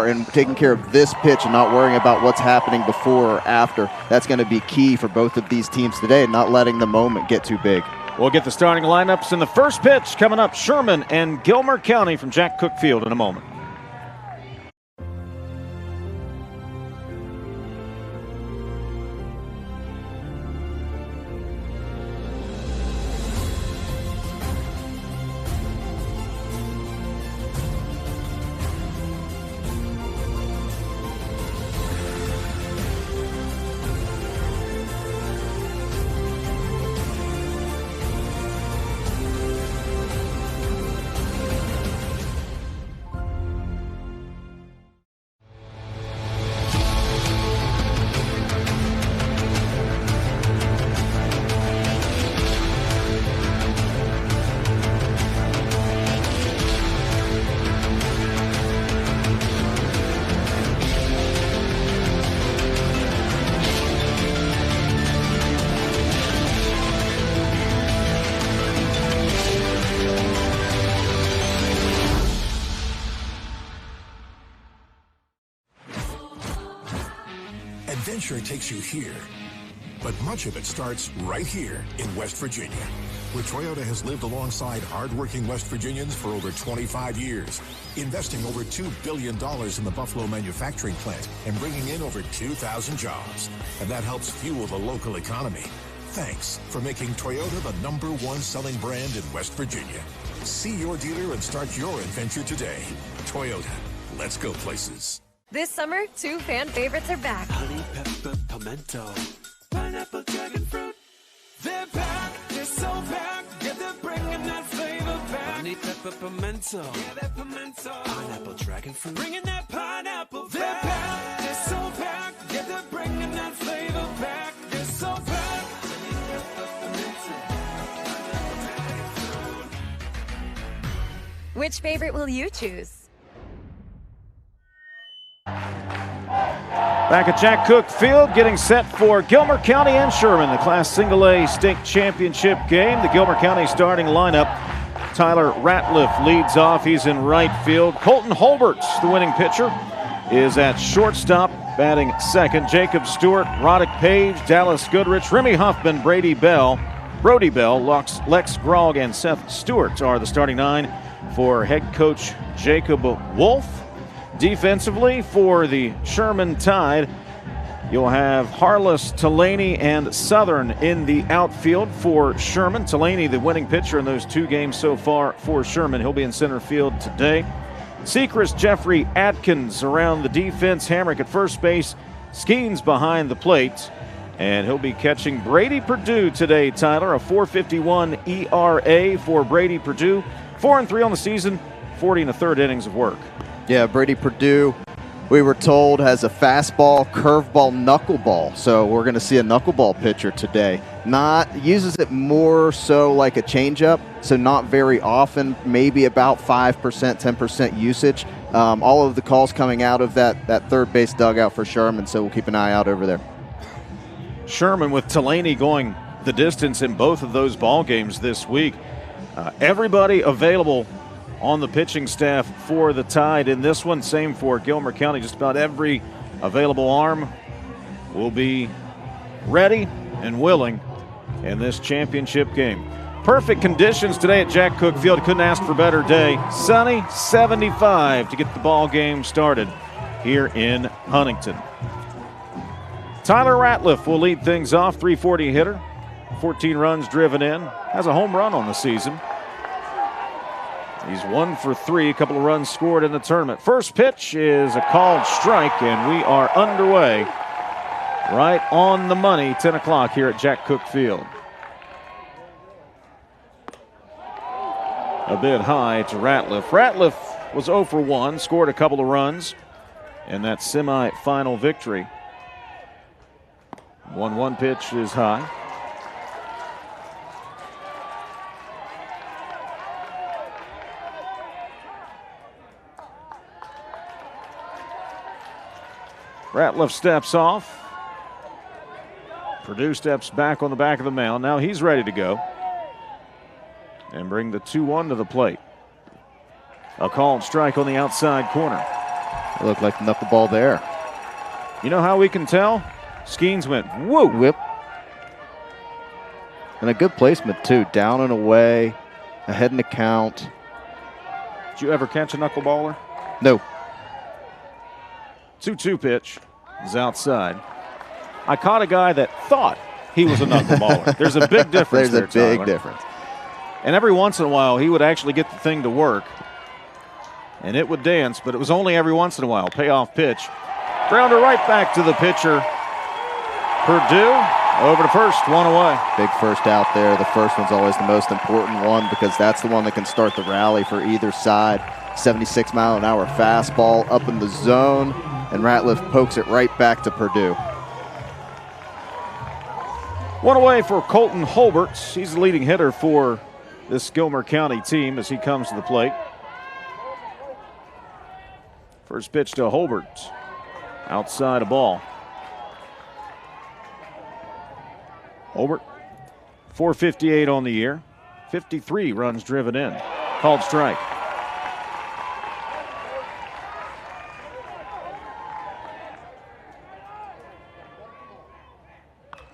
are and taking care of this pitch and not worrying about what's happening before or after, that's going to be key for both of these teams today, not letting the moment get too big. We'll get the starting lineups in the first pitch coming up. Sherman and Glimer County from Jack Cook Field in a moment. Adventure takes you here, but much of it starts right here in West Virginia, where Toyota has lived alongside hardworking West Virginians for over 25 years, investing over $2 billion in the Buffalo manufacturing plant and bringing in over 2,000 jobs. And that helps fuel the local economy. Thanks for making Toyota the #1 selling brand in West Virginia. See your dealer and start your adventure today. Toyota, let's go places. This summer, 2 fan favorites are back. Honey, pepper, pimento. Pineapple, dragon fruit. They're back. They're so back. Yeah, they're bringing that flavor back. Honey, pepper, pimento. Yeah, that pimento. Pineapple, dragon fruit. Bringing that pineapple back. They're back. They're so back. Yeah, they're bringing that flavor back. They're so back. Honey, pepper, pimento. Which favorite will you choose? Back at Jack Cook Field, getting set for Glimer County and Sherman, the Class Single A State Championship game. The Glimer County starting lineup. Tyler Ratliff leads off. He's in right field. Colton Holberts, the winning pitcher, is at shortstop, batting second. Jacob Stewart, Roddick Page, Dallas Goodrich, Remy Huffman, Brody Bell, Lex Grogg, and Seth Stewart are the starting 9 for head coach Jacob Wolf. Defensively for the Sherman Tide, you'll have Harless, Tulane, and Southern in the outfield for Sherman. Tulane, the winning pitcher in those 2 games so far for Sherman. He'll be in center field today. Sechrist, Jeffrey Atkins around the defense. Hamrick at first base. Skeens behind the plate. And he'll be catching Brady Perdue today, Tyler. A 4.51 ERA for Brady Perdue. 4-3 on the season, 40 1/3 innings of work. Yeah, Brady Perdue, we were told, has a fastball, curveball, knuckleball. So we're going to see a knuckleball pitcher today. Uses it more so like a changeup, so not very often, maybe about 5%, 10% usage. All of the calls coming out of that third base dugout for Sherman, so we'll keep an eye out over there. Sherman with Tulane going the distance in both of those ball games this week. Everybody available on the pitching staff for the Tide in this one. Same for Glimer County. Just about every available arm will be ready and willing in this championship game. Perfect conditions today at Jack Cook Field. Couldn't ask for a better day. Sunny, 75 to get the ball game started here in Huntington. Tyler Ratliff will lead things off. 340 hitter, 14 runs driven in, has a home run on the season. He's 1 for 3, a couple of runs scored in the tournament. First pitch is a called strike, and we are underway right on the money, 10 o'clock here at Jack Cook Field. A bit high to Ratliff. Ratliff was 0 for 1, scored a couple of runs in that semifinal victory. 1-1 pitch is high. Ratliff steps off. Perdue steps back on the back of the mound. Now he's ready to go and bring the 2-1 to the plate. A called strike on the outside corner. It looked like knuckleball there. You know how we can tell? Skeens went, whoa. Whip. And a good placement, too. Down and away, ahead in the count. Did you ever catch a knuckleballer? No. 2-2 pitch is outside. I caught a guy that thought he was a knuckleballer. There's a big difference. There's a big difference. And every once in a while, he would actually get the thing to work. And it would dance, but it was only every once in a while. Payoff pitch. Grounder right back to the pitcher. Purdue over to first, one away. Big first out there. The first one's always the most important one because that's the one that can start the rally for either side. 76-mile-an-hour fastball up in the zone, and Ratliff pokes it right back to Purdue. One away for Colton Holberts. He's the leading hitter for this Gilmer County team as he comes to the plate. First pitch to Holberts. Outside a ball. Holbert, 458 on the year. 53 runs driven in. Called strike.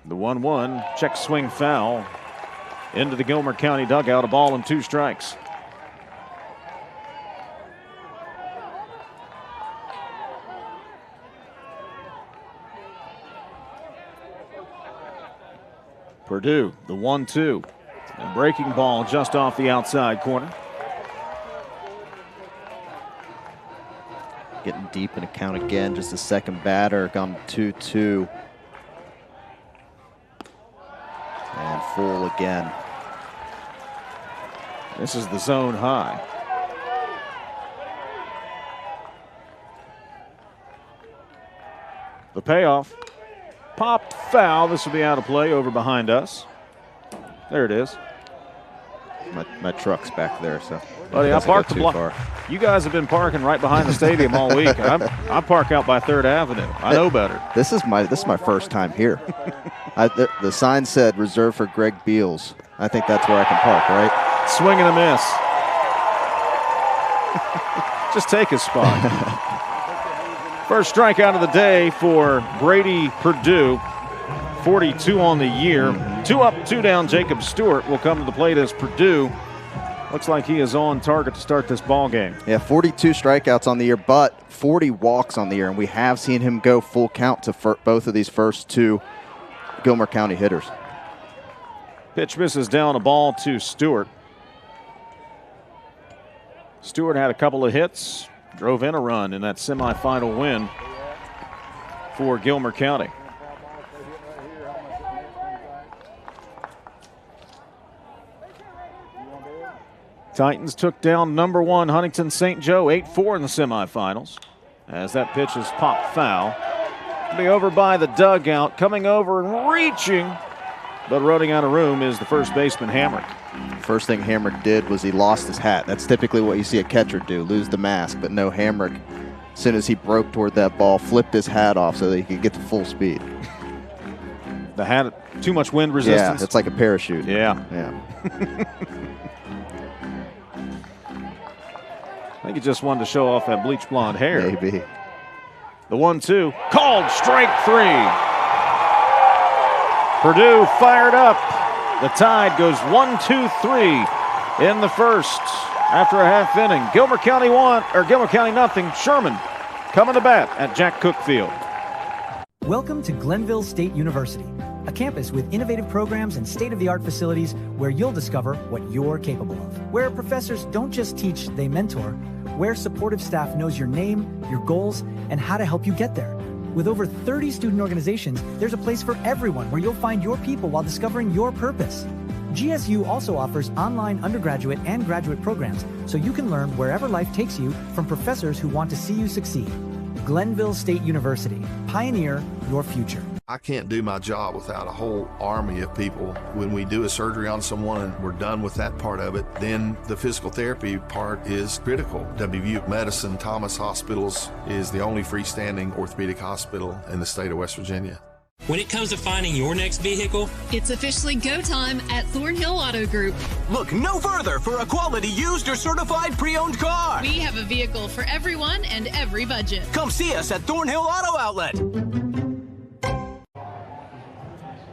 The 1-1 check swing foul into the Gilmer County dugout. A ball and 2 strikes. Purdue, the 1-2. And breaking ball just off the outside corner. Getting deep in the count again, just a second batter, gone 2-2. And full again. This is the zone high. The payoff. Popped foul. This will be out of play over behind us. There it is. My truck's back there, so. Buddy, I parked the block. You guys have been parking right behind the stadium all week. I park out by 3rd Avenue. I know better. This is my first time here. The sign said reserved for Greg Beals. I think that's where I can park, right? Swing and a miss. Just take his spot. First strikeout of the day for Brady Purdue. 42 on the year. 2 up, 2 down. Jacob Stewart will come to the plate as Purdue. Looks like he is on target to start this ball game. Yeah, 42 strikeouts on the year, but 40 walks on the year, and we have seen him go full count to both of these first 2 Gilmer County hitters. Pitch misses down, a ball to Stewart. Stewart had a couple of hits, drove in a run in that semifinal win for Gilmer County. Titans took down number 1 Huntington St. Joe 8-4 in the semifinals as that pitch is popped foul. It'll be over by the dugout, coming over and reaching, but running out of room is the first baseman Hamrick. First thing Hamrick did was he lost his hat. That's typically what you see a catcher do, lose the mask, but no, Hamrick, as soon as he broke toward that ball, flipped his hat off so that he could get to full speed. The hat, too much wind resistance? Yeah, it's like a parachute. Yeah. Yeah. I think he just wanted to show off that bleach blonde hair. Maybe. The 1-2, called strike 3. Purdue fired up. The Tide goes 1-2-3 in the first after a half inning. Gilmer County 1, or Gilmer County nothing. Sherman coming to bat at Jack Cook Field. Welcome to Glenville State University, a campus with innovative programs and state-of-the-art facilities where you'll discover what you're capable of. Where professors don't just teach, they mentor. Where supportive staff knows your name, your goals, and how to help you get there. With over 30 student organizations, there's a place for everyone where you'll find your people while discovering your purpose. GSU also offers online undergraduate and graduate programs so you can learn wherever life takes you from professors who want to see you succeed. Glenville State University. Pioneer your future. I can't do my job without a whole army of people. When we do a surgery on someone and we're done with that part of it, then the physical therapy part is critical. WVU Medicine Thomas Hospitals is the only freestanding orthopedic hospital in the state of West Virginia. When it comes to finding your next vehicle, it's officially go time at Thornhill Auto Group. Look no further for a quality used or certified pre-owned car. We have a vehicle for everyone and every budget. Come see us at Thornhill Auto Outlet.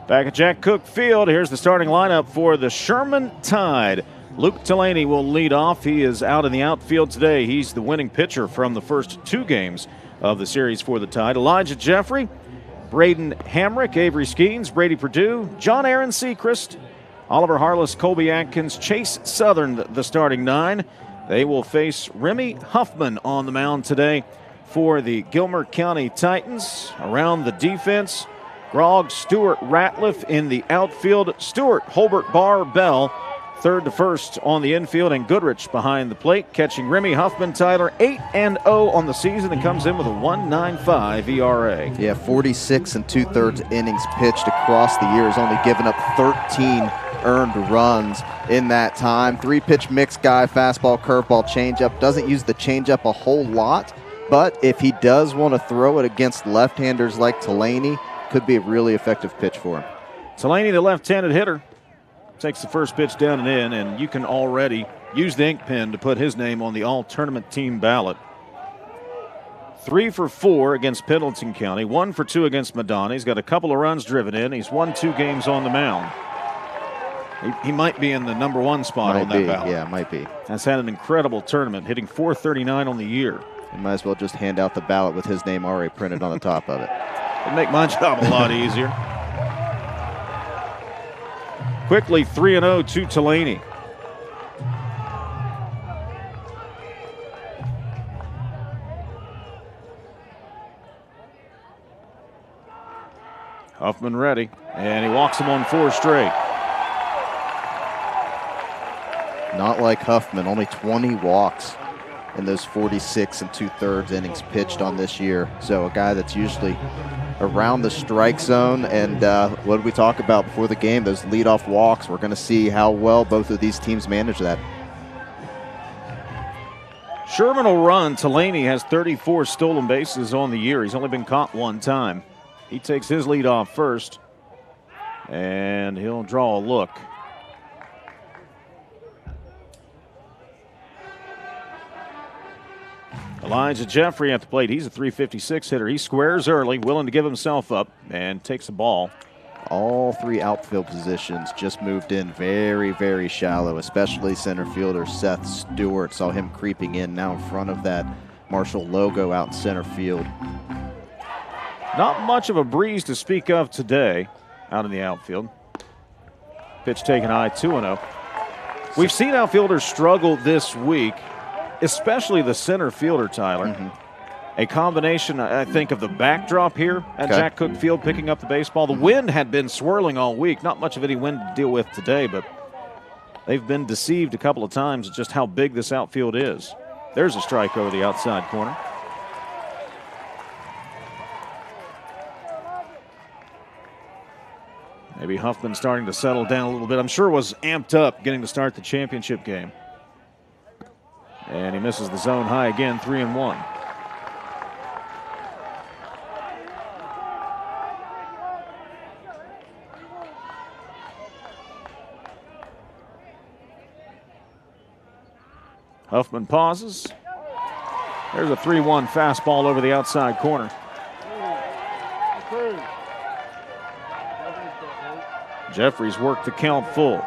Back at Jack Cook Field, here's the starting lineup for the Sherman Tide. Luke Delaney will lead off. He is out in the outfield today. He's the winning pitcher from the first 2 games of the series for the Tide. Elijah Jeffrey, Braden Hamrick, Avery Skeens, Brady Perdue, John Aaron Sechrist, Oliver Harless, Colby Atkins, Chase Southern, the starting 9. They will face Remy Huffman on the mound today for the Gilmer County Titans. Around the defense, Grog, Stewart, Ratliff in the outfield, Stewart, Holbert, Barr, Bell, third to first on the infield, and Goodrich behind the plate, catching Remy Huffman. Tyler 8-0 on the season and comes in with a 1.95 ERA. Yeah, 46 2/3 innings pitched across the year. Has only given up 13 earned runs in that time. 3-pitch mix guy, fastball, curveball, changeup. Doesn't use the changeup a whole lot, but if he does want to throw it against left-handers like Delaney, could be a really effective pitch for him. Delaney, the left-handed hitter, takes the first pitch down and in, and you can already use the ink pen to put his name on the all-tournament team ballot. 3 for 4 against Pendleton County, 1 for 2 against Madonna. He's got a couple of runs driven in. He's won 2 games on the mound. He might be in the number 1 spot on that ballot. Yeah, might be. Has had an incredible tournament, hitting .439 on the year. You might as well just hand out the ballot with his name already printed on the top of it. It'd make my job a lot easier. Quickly 3-0 to Delaney. Huffman ready, and he walks him on 4 straight. Not like Huffman, only 20 walks in those 46 2/3 innings pitched on this year. So a guy that's usually around the strike zone, and what did we talk about before the game? Those leadoff walks. We're going to see how well both of these teams manage that. Sherman will run. Delaney has 34 stolen bases on the year. He's only been caught 1 time. He takes his lead off first, and he'll draw a look. Elijah Jeffrey at the plate. He's a .356 hitter. He squares early, willing to give himself up, and takes a ball. All 3 outfield positions just moved in very, very shallow, especially center fielder Seth Stewart. Saw him creeping in now in front of that Marshall logo out in center field. Not much of a breeze to speak of today out in the outfield. Pitch taken high, 2-0. We've seen outfielders struggle this week, especially the center fielder, Tyler. A combination, I think, of the backdrop here at Jack Cook Field picking up the baseball. The wind had been swirling all week. Not much of any wind to deal with today, but they've been deceived a couple of times at just how big this outfield is. There's a strike over the outside corner. Maybe Huffman starting to settle down a little bit. I'm sure was amped up getting to start the championship game. And he misses the zone high again, 3-1. Huffman pauses. There's a 3-1 fastball over the outside corner. Jeffries worked the count full.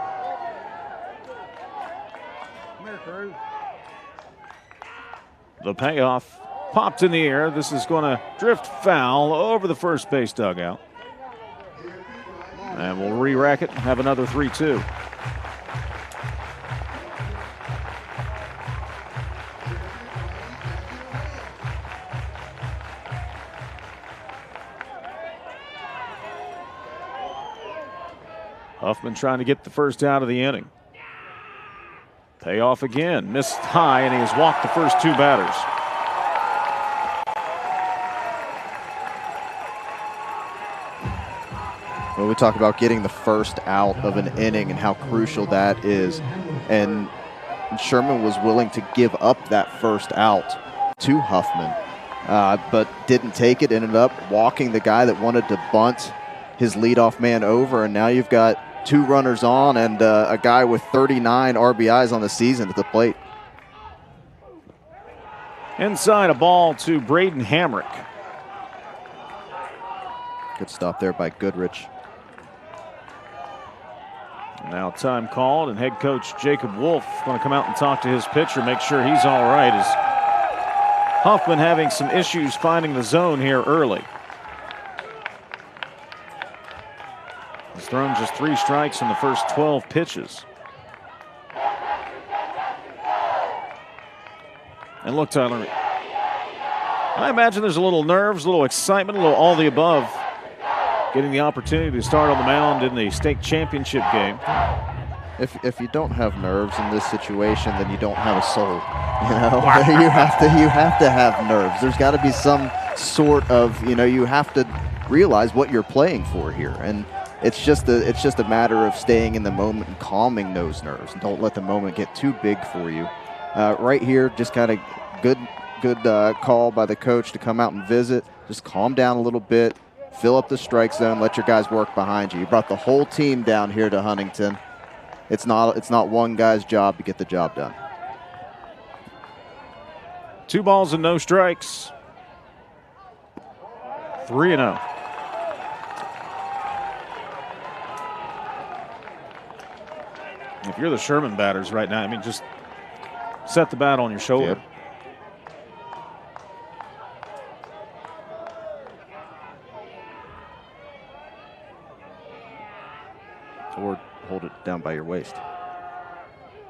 The payoff popped in the air. This is going to drift foul over the first base dugout. And we'll re-rack it and have another 3-2. Huffman trying to get the first out of the inning. Payoff again, missed high, and he has walked the first 2 batters. Well, we talk about getting the first out of an inning and how crucial that is. And Sherman was willing to give up that first out to Huffman, but didn't take it, ended up walking the guy that wanted to bunt his leadoff man over, and now you've got 2 runners on and a guy with 39 RBIs on the season at the plate. Inside, a ball to Braden Hamrick. Good stop there by Goodrich. Now time called, and head coach Jacob Wolf going to come out and talk to his pitcher, make sure he's all right, as Huffman having some issues finding the zone here early. He's thrown just 3 strikes in the first 12 pitches. And look, Tyler, I imagine there's a little nerves, a little excitement, a little all the above, getting the opportunity to start on the mound in the state championship game. If you don't have nerves in this situation, then you don't have a soul. You know, you have to have nerves. There's got to be some sort of, you have to realize what you're playing for here, and it's just a matter of staying in the moment and calming those nerves. And don't let the moment get too big for you. Right here, just kind of good call by the coach to come out and visit. Just calm down a little bit, fill up the strike zone, let your guys work behind you. You brought the whole team down here to Huntington. It's not one guy's job to get the job done. 2 balls and no strikes. 3-0. If you're the Sherman batters right now, I mean, just set the bat on your shoulder. Yep. Or hold it down by your waist.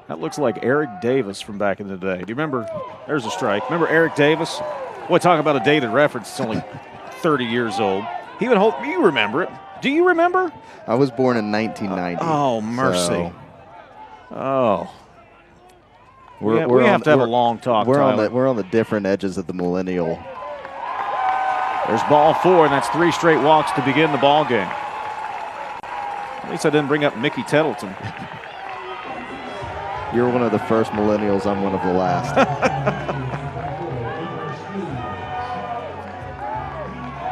That looks like Eric Davis from back in the day. Do you remember? There's a strike. Remember Eric Davis? Boy, talk about a dated reference. It's only 30 years old. He would hold. You remember it? Do you remember? I was born in 1990. Oh, mercy. So oh. We have to have a long talk, Tyler. We're on the different edges of the millennial. There's ball 4, and that's 3 straight walks to begin the ball game. At least I didn't bring up Mickey Tettleton. You're one of the first millennials. I'm one of the last.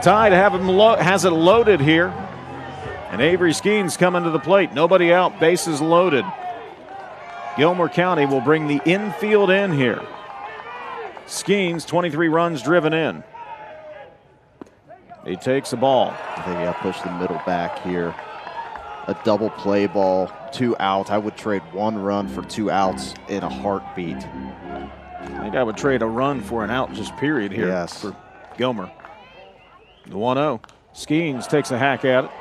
Tide has it loaded here. And Avery Skeens coming to the plate. Nobody out, bases loaded. Gilmer County will bring the infield in here. Skeens, 23 runs driven in. He takes the ball. I think you got to push the middle back here. A double play ball, 2 out. I would trade 1 run for 2 outs in a heartbeat. I think I would trade a run for an out just period here. Yes. For Gilmer. The 1-0. Skeens takes a hack at it.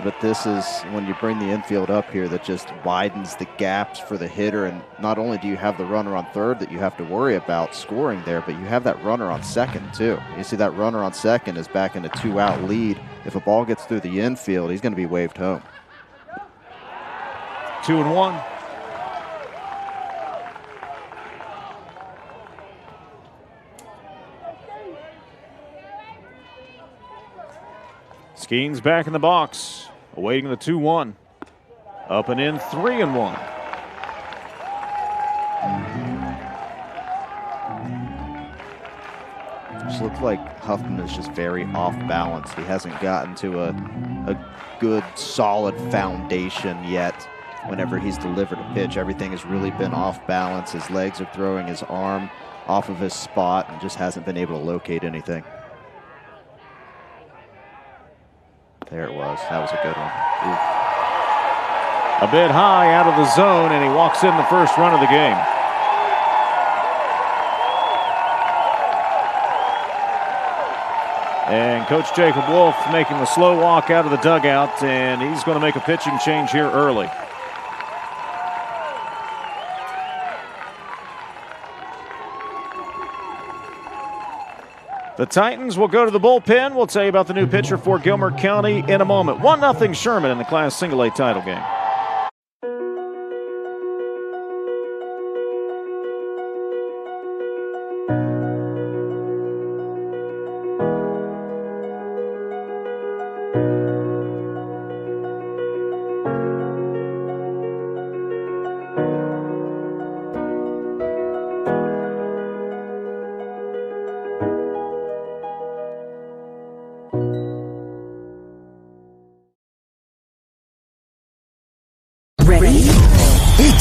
But this is when you bring the infield up here that just widens the gaps for the hitter. And not only do you have the runner on third that you have to worry about scoring there, but you have that runner on second too. You see that runner on second is back in a 2-out lead. If a ball gets through the infield, he's going to be waved home. 2-1. Skeens back in the box, awaiting the 2-1. Up and in, 3-1. Just looks like Huffman is just very off balance. He hasn't gotten to a good, solid foundation yet. Whenever he's delivered a pitch, everything has really been off balance. His legs are throwing his arm off of his spot and just hasn't been able to locate anything. There it was. That was a good one. A bit high out of the zone, and he walks in the first run of the game. And Coach Jacob Wolf making the slow walk out of the dugout, and he's going to make a pitching change here early. The Titans will go to the bullpen. We'll tell you about the new pitcher for Gilmer County in a moment. 1-0 Sherman in the Class Single A title game.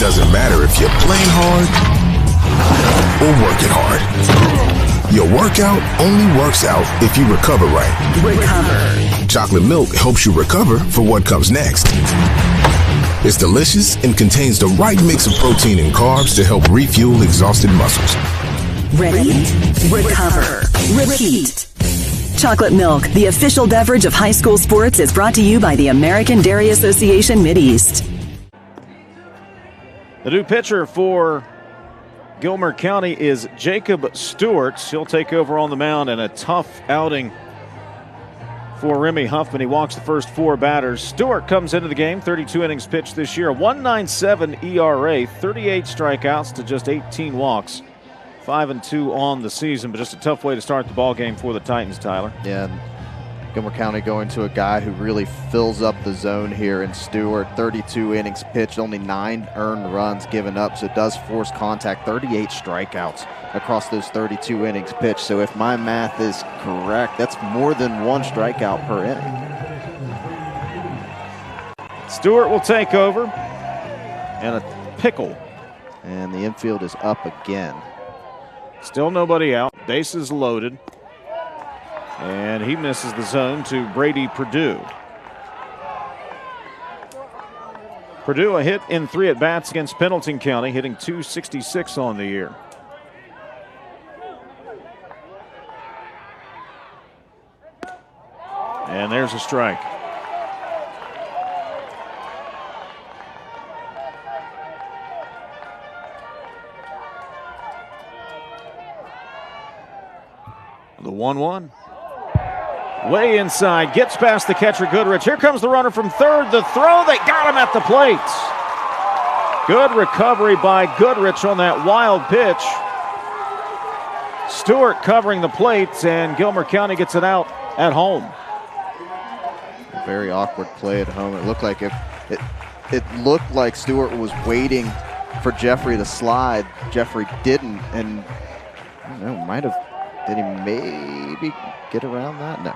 doesn't matter if you're playing hard or working hard. Your workout only works out if you recover right. Recover. Chocolate milk helps you recover for what comes next. It's delicious and contains the right mix of protein and carbs to help refuel exhausted muscles. Ready? Recover. Repeat. Chocolate milk, the official beverage of high school sports, is brought to you by the American Dairy Association Mideast. The new pitcher for Gilmer County is Jacob Stewart. He'll take over on the mound in a tough outing for Remy Huffman. He walks the first 4 batters. Stewart comes into the game, 32 innings pitched this year, 1.97 ERA, 38 strikeouts to just 18 walks. 5-2 on the season, but just a tough way to start the ball game for the Titans, Tyler. Yeah, and Gilmer County going to a guy who really fills up the zone here in Stewart. 32 innings pitched, only 9 earned runs given up, so it does force contact. 38 strikeouts across those 32 innings pitched. So if my math is correct, that's more than 1 strikeout per inning. Stewart will take over, and a pickle. And the infield is up again. Still nobody out, bases loaded. And he misses the zone to Brady Perdue. Perdue a hit in 3 at-bats against Pendleton County, hitting .266 on the year. And there's a strike. The 1-1. Way inside, gets past the catcher Goodrich. Here comes the runner from third. The throw, they got him at the plate. Good recovery by Goodrich on that wild pitch. Stewart covering the plate, and Gilmer County gets it out at home. A very awkward play at home. It looked like it looked like Stewart was waiting for Jeffrey to slide. Jeffrey didn't, and I don't know, might have. Did he maybe get around that? No.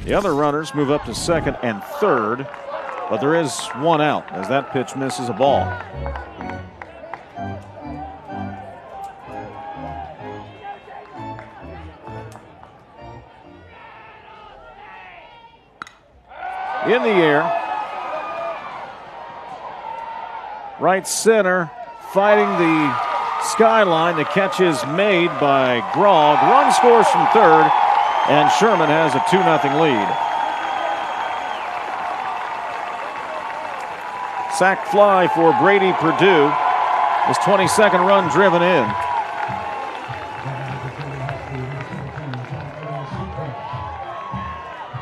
The other runners move up to second and third, but there is 1 out as that pitch misses a ball. In the air. Right center, fighting the skyline. The catch is made by Grog. Run scores from third, and Sherman has a 2-0 lead. Sac fly for Brady Perdue. His 22nd run driven in.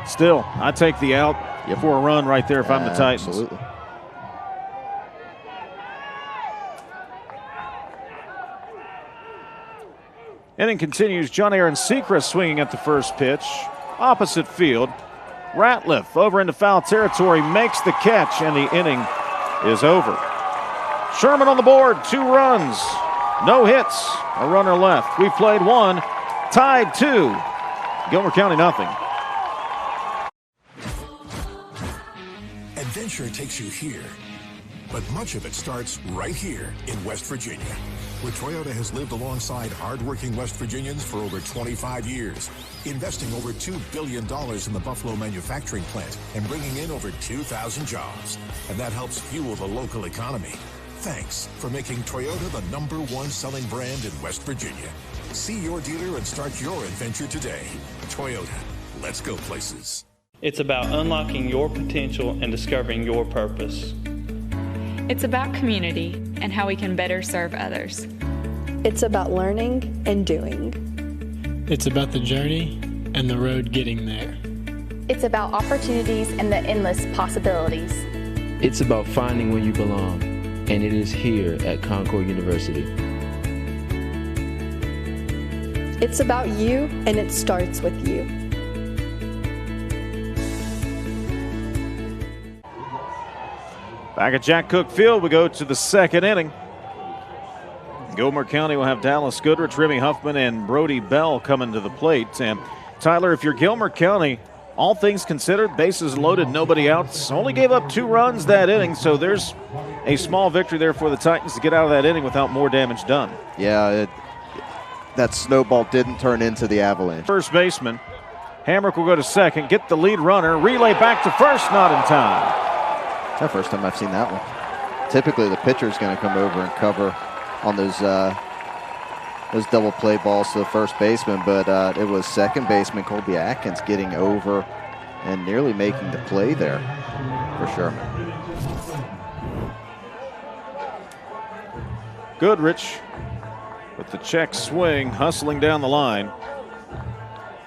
Still, I take the out for a run right there if I'm the Titans. Absolutely. Inning continues. John Aaron Sechrist swinging at the first pitch. Opposite field. Ratliff over into foul territory, makes the catch, and the inning is over. Sherman on the board, 2 runs, no hits, a runner left. We played 1, tied 2. Gilmer County nothing. Adventure takes you here, but much of it starts right here in West Virginia, where Toyota has lived alongside hardworking West Virginians for over 25 years, investing over $2 billion in the Buffalo manufacturing plant and bringing in over 2,000 jobs. And that helps fuel the local economy. Thanks for making Toyota the #1 selling brand in West Virginia. See your dealer and start your adventure today. Toyota, let's go places. It's about unlocking your potential and discovering your purpose. It's about community and how we can better serve others. It's about learning and doing. It's about the journey and the road getting there. It's about opportunities and the endless possibilities. It's about finding where you belong, and it is here at Concord University. It's about you, and it starts with you. Back at Jack Cook Field, we go to the second inning. Gilmer County will have Dallas Goodrich, Remy Huffman, and Brody Bell coming to the plate. And Tyler, if you're Gilmer County, all things considered, bases loaded, nobody out. Only gave up 2 runs that inning, so there's a small victory there for the Titans to get out of that inning without more damage done. Yeah, that snowball didn't turn into the avalanche. First baseman, Hamrick will go to second, get the lead runner, relay back to first, not in time. It's the first time I've seen that one. Typically, the pitcher's going to come over and cover on those double play balls to the first baseman, but it was second baseman Colby Atkins getting over and nearly making the play there for Sherman. Goodrich with the check swing, hustling down the line,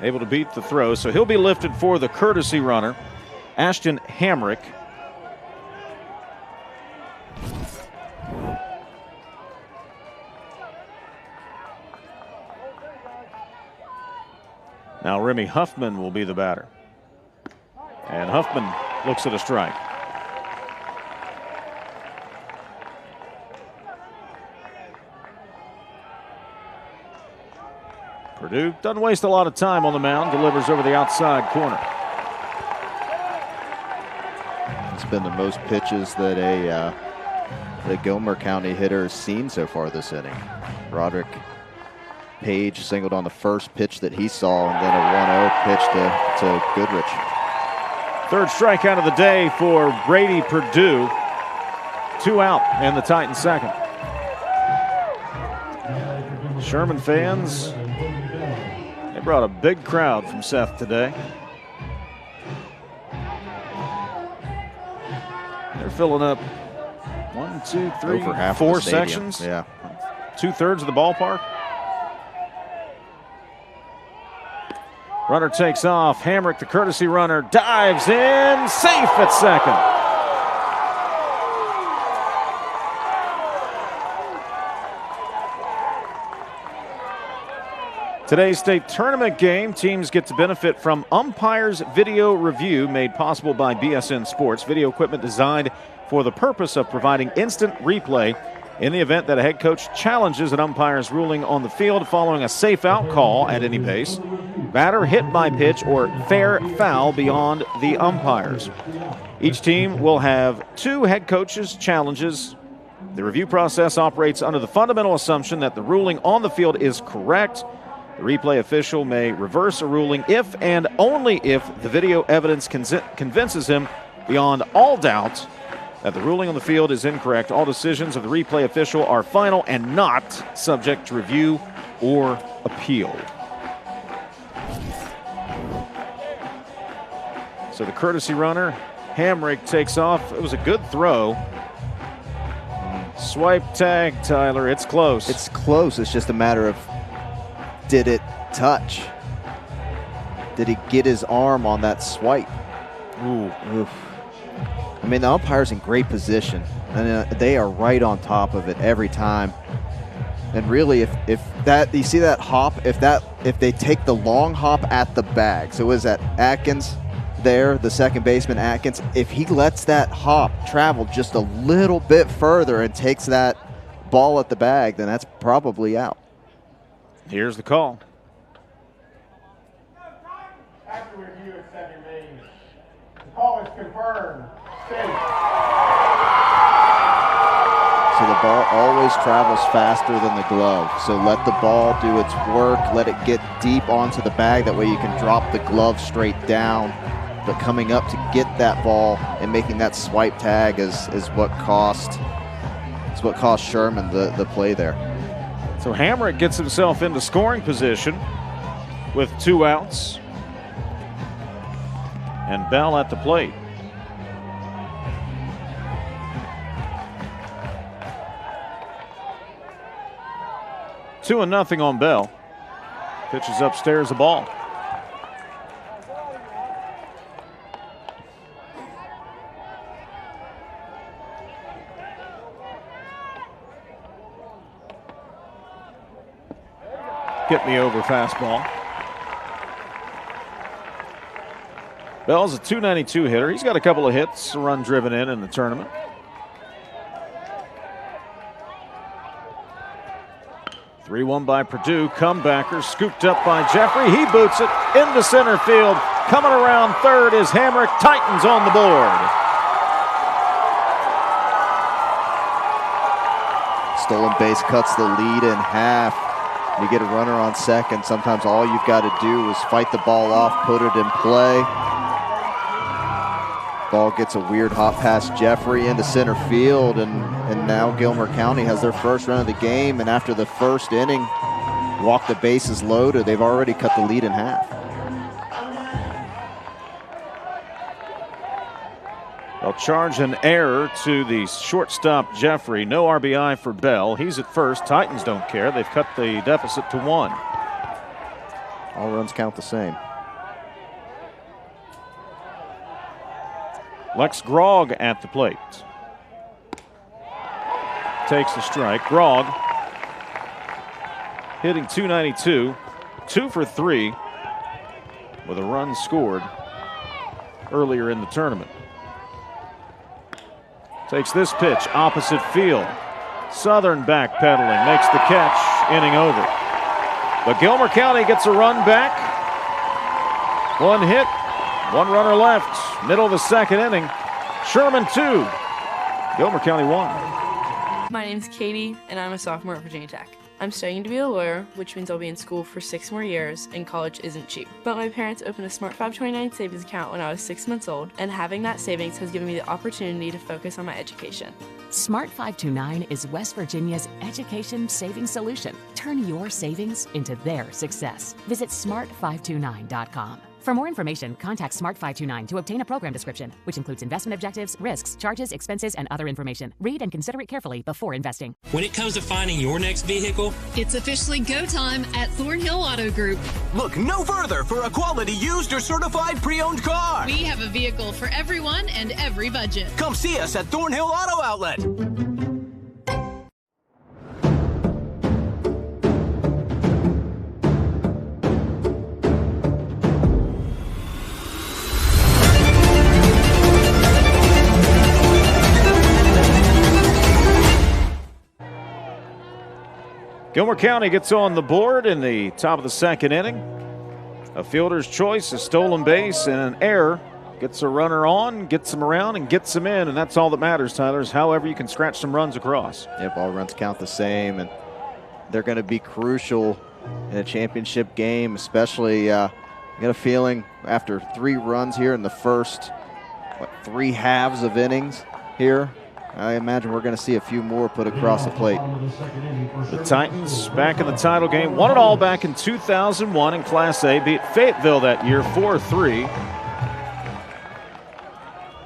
able to beat the throw, so he'll be lifted for the courtesy runner, Ashton Hamrick. Now Remy Huffman will be the batter. And Huffman looks at a strike. Purdue doesn't waste a lot of time on the mound, delivers over the outside corner. It's been the most pitches that the Gilmer County hitter has seen so far this inning. Roderick Page singled on the first pitch that he saw, and then a 1-0 pitch to Goodrich. Third strikeout of the day for Brady Purdue. 2 out and the Titans second. Sherman fans, they brought a big crowd from Seth today. They're filling up 1, 2, 3, over half 4 the stadium. sections. Yeah. 2/3 of the ballpark. Runner takes off. Hamrick, the courtesy runner, dives in, safe at second. Today's state tournament game, teams get to benefit from umpires video review made possible by BSN Sports. Video equipment designed for the purpose of providing instant replay in the event that a head coach challenges an umpire's ruling on the field following a safe out call at any base, batter hit by pitch, or fair foul beyond the umpires. Each team will have 2 head coaches' challenges. The review process operates under the fundamental assumption that the ruling on the field is correct. The replay official may reverse a ruling if and only if the video evidence convinces him beyond all doubt that the ruling on the field is incorrect. All decisions of the replay official are final and not subject to review or appeal. So the courtesy runner, Hamrick, takes off. It was a good throw. Swipe tag, Tyler. It's close. It's close. It's just a matter of, did it touch? Did he get his arm on that swipe? Ooh. Oof. I mean, the umpire's in great position, and they are right on top of it every time. And really, if that, you see that hop, if they take the long hop at the bag, so is that Atkins there, the second baseman Atkins, if he lets that hop travel just a little bit further and takes that ball at the bag, then that's probably out. Here's the call. After review at second base, the call is confirmed. So the ball always travels faster than the glove. So let the ball do its work. Let it get deep onto the bag. That way you can drop the glove straight down. But coming up to get that ball and making that swipe tag is what cost Sherman the play there. So Hamrick gets himself into scoring position with 2 outs. And Bell at the plate. Two and nothing on Bell. Pitches upstairs, the ball. Get me over fastball. Bell's a .292 hitter. He's got a couple of hits, a run driven in the tournament. .3-1 by Purdue. Comebacker scooped up by Jeffrey. He boots it into center field. Coming around third is Hamrick. Titans on the board. Stolen base cuts the lead in half. You get a runner on second. Sometimes all you've got to do is fight the ball off, put it in play. Ball gets a weird hop past Jeffrey into center field, and now Gilmer County has their first run of the game, and after the first inning, walk the bases loaded. They've already cut the lead in half. They'll charge an error to the shortstop Jeffrey. No RBI for Bell. He's at first. Titans don't care. They've cut the deficit to 1. All runs count the same. Lex Grog at the plate. Takes the strike. Grog hitting .292, 2 for 3 with a run scored earlier in the tournament. Takes this pitch opposite field. Southern backpedaling, makes the catch, inning over. But Gilmer County gets a run back. 1 hit, 1 runner left. Middle of the second inning. Sherman 2, Gilmer County 1. My name's Katie, and I'm a sophomore at Virginia Tech. I'm studying to be a lawyer, which means I'll be in school for 6 more years, and college isn't cheap. But my parents opened a Smart 529 savings account when I was 6 months old, and having that savings has given me the opportunity to focus on my education. Smart 529 is West Virginia's education savings solution. Turn your savings into their success. Visit smart529.com. For more information, contact Smart 529 to obtain a program description, which includes investment objectives, risks, charges, expenses, and other information. Read and consider it carefully before investing. When it comes to finding your next vehicle, it's officially go time at Thornhill Auto Group. Look no further for a quality used or certified pre-owned car. We have a vehicle for everyone and every budget. Come see us at Thornhill Auto Outlet. Gilmer County gets on the board in the top of the second inning. A fielder's choice, a stolen base, and an error. Gets a runner on, gets him around, and gets him in, and that's all that matters, Tyler, is however you can scratch some runs across. Yep, all runs count the same, and they're going to be crucial in a championship game, especially, I got a feeling after 3 runs here in the first, 3 halves of innings here, I imagine we're going to see a few more put across the plate. The Titans back in the title game. Won it all back in 2001 in Class A. Beat Fayetteville that year 4-3.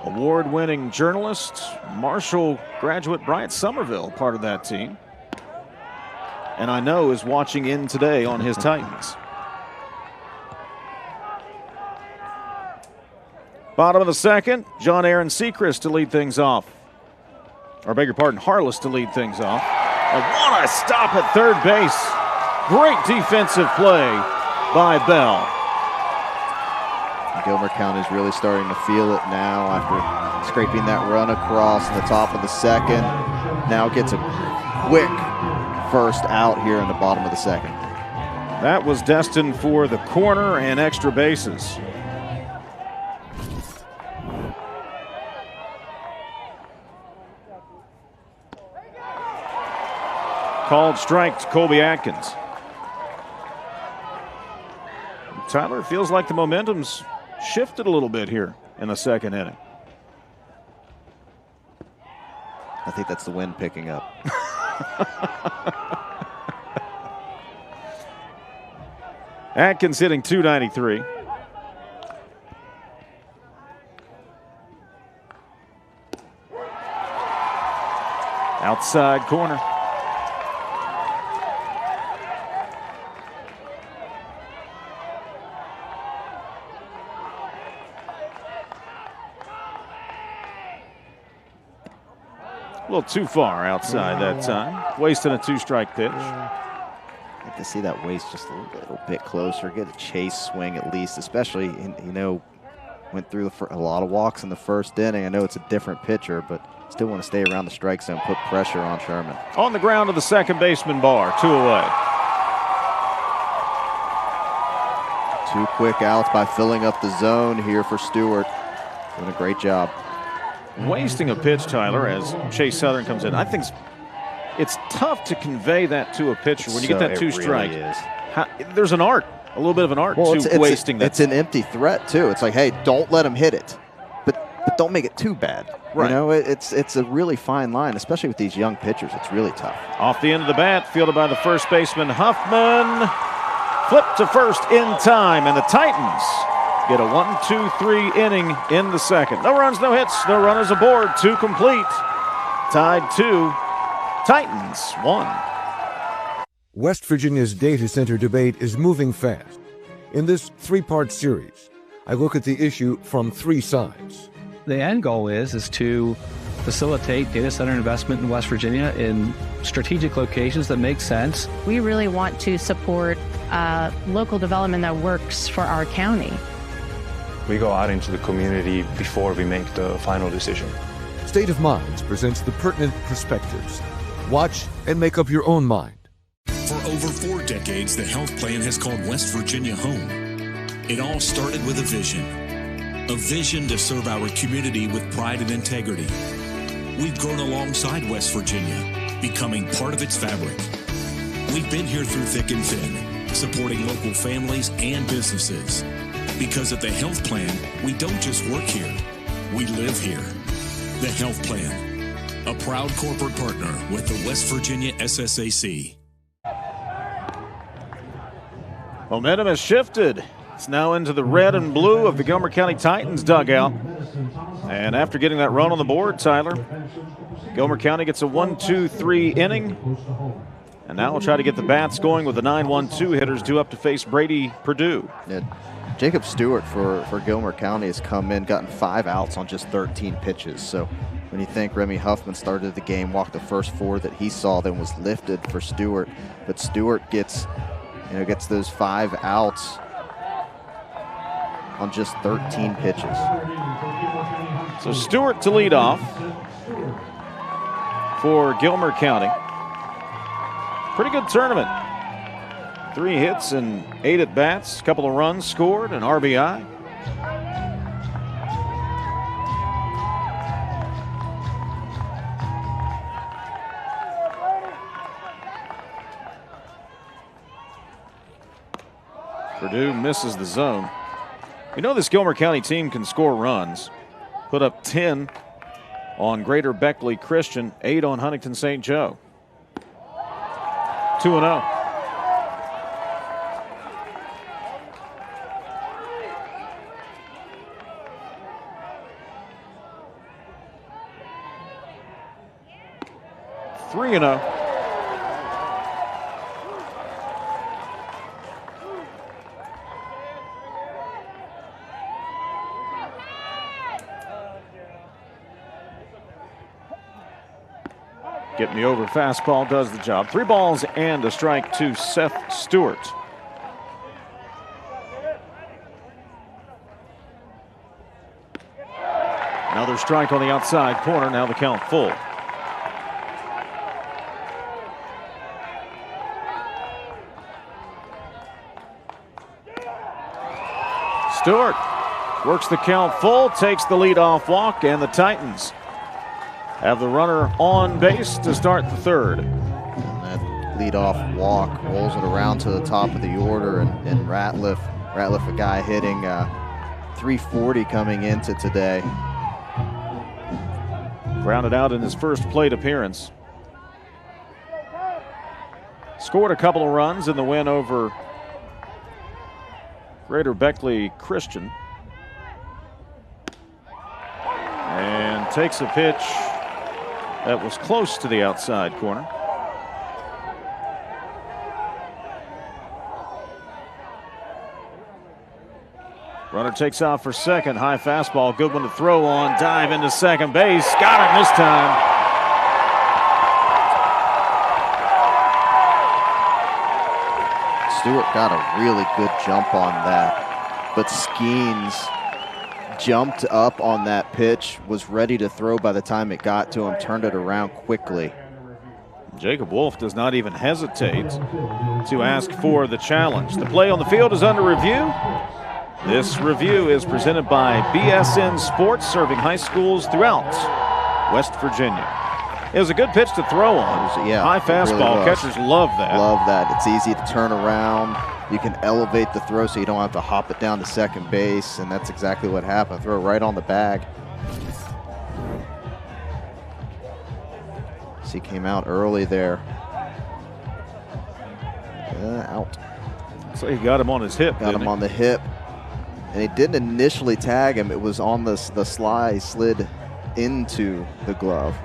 Award-winning journalist, Marshall graduate Bryant Somerville, part of that team. And I know is watching in today on his Titans. Bottom of the second, John Aaron Sechrist to lead things off. Or beg your pardon, Harless to lead things off. And what a stop at third base. Great defensive play by Bell. Gilmer County is really starting to feel it now after scraping that run across in the top of the second. Now gets a quick first out here in the bottom of the second. That was destined for the corner and extra bases. Called strike to Colby Atkins. Tyler, feels like the momentum's shifted a little bit here in the second inning. I think that's the wind picking up. Atkins hitting .293. Outside corner. A little too far outside that time. Wasting a 2-strike pitch. I'd like to see that waste just a little bit closer. Get a chase swing at least, especially, went through a lot of walks in the first inning. I know it's a different pitcher, but still want to stay around the strike zone, put pressure on Sherman. On the ground to the second baseman bar, 2 away. 2 quick outs by filling up the zone here for Stewart. Doing a great job. Wasting a pitch, Tyler, as Chase Southern comes in. I think it's tough to convey that to a pitcher when you get that 2 strike. Really there's an art, a little bit of an art to wasting that. It's an empty threat, too. It's like, hey, don't let him hit it, but don't make it too bad. Right. You know, it's a really fine line, especially with these young pitchers. It's really tough. Off the end of the bat, fielded by the first baseman, Huffman. Flipped to first in time, and the Titans get a 1-2-3 inning in the second. No runs, no hits, no runners aboard. 2 complete. Tied 2. Titans 1. West Virginia's data center debate is moving fast. In this 3-part series, I look at the issue from 3 sides. The end goal is to facilitate data center investment in West Virginia in strategic locations that make sense. We really want to support local development that works for our county. We go out into the community before we make the final decision. State of Minds presents the pertinent perspectives. Watch and make up your own mind. For over 4 decades, the health plan has called West Virginia home. It all started with a vision to serve our community with pride and integrity. We've grown alongside West Virginia, becoming part of its fabric. We've been here through thick and thin, supporting local families and businesses. Because at the health plan, we don't just work here, we live here. The health plan, a proud corporate partner with the West Virginia SSAC. Momentum has shifted. It's now into the red and blue of the Gilmer County Titans dugout. And after getting that run on the board, Tyler, Gilmer County gets a 1-2-3 inning. And now we'll try to get the bats going with the 9-1-2 hitters due up to face Brady Purdue. Yeah. Jacob Stewart for Gilmer County has come in, gotten 5 outs on just 13 pitches. So when you think Remy Huffman started the game, walked the first 4 that he saw, then was lifted for Stewart. But Stewart gets those 5 outs on just 13 pitches. So Stewart to lead off for Gilmer County. Pretty good tournament. 3 hits and 8 at-bats, a couple of runs scored, an RBI. Purdue misses the zone. We know this Gilmer County team can score runs. Put up 10 on Greater Beckley Christian, 8 on Huntington St. Joe. 2-0. Getting the over fastball does the job. 3 balls and a strike to Seth Stewart. Another strike on the outside corner. Now the count full. Stewart works the count full, takes the leadoff walk, and the Titans have the runner on base to start the 3rd. And that leadoff walk rolls it around to the top of the order, and Ratliff, a guy hitting 340 coming into today. Grounded out in his first plate appearance. Scored a couple of runs in the win over Greater Beckley Christian. And takes a pitch that was close to the outside corner. Runner takes off for second. High fastball. Good one to throw on. Dive into second base. Got it this time. Stewart got a really good jump on that, but Skeens jumped up on that pitch, was ready to throw by the time it got to him, turned it around quickly. Jacob Wolf does not even hesitate to ask for the challenge. The play on the field is under review. This review is presented by BSN Sports, serving high schools throughout West Virginia. It was a good pitch to throw on. Yeah, high fastball. Really Catchers love that. Love that. It's easy to turn around. You can elevate the throw so you don't have to hop it down to second base, and that's exactly what happened. Throw right on the bag. He came out early there. Out. So he got him on his hip. Got him on the hip. And he didn't initially tag him. It was on the slid into the glove.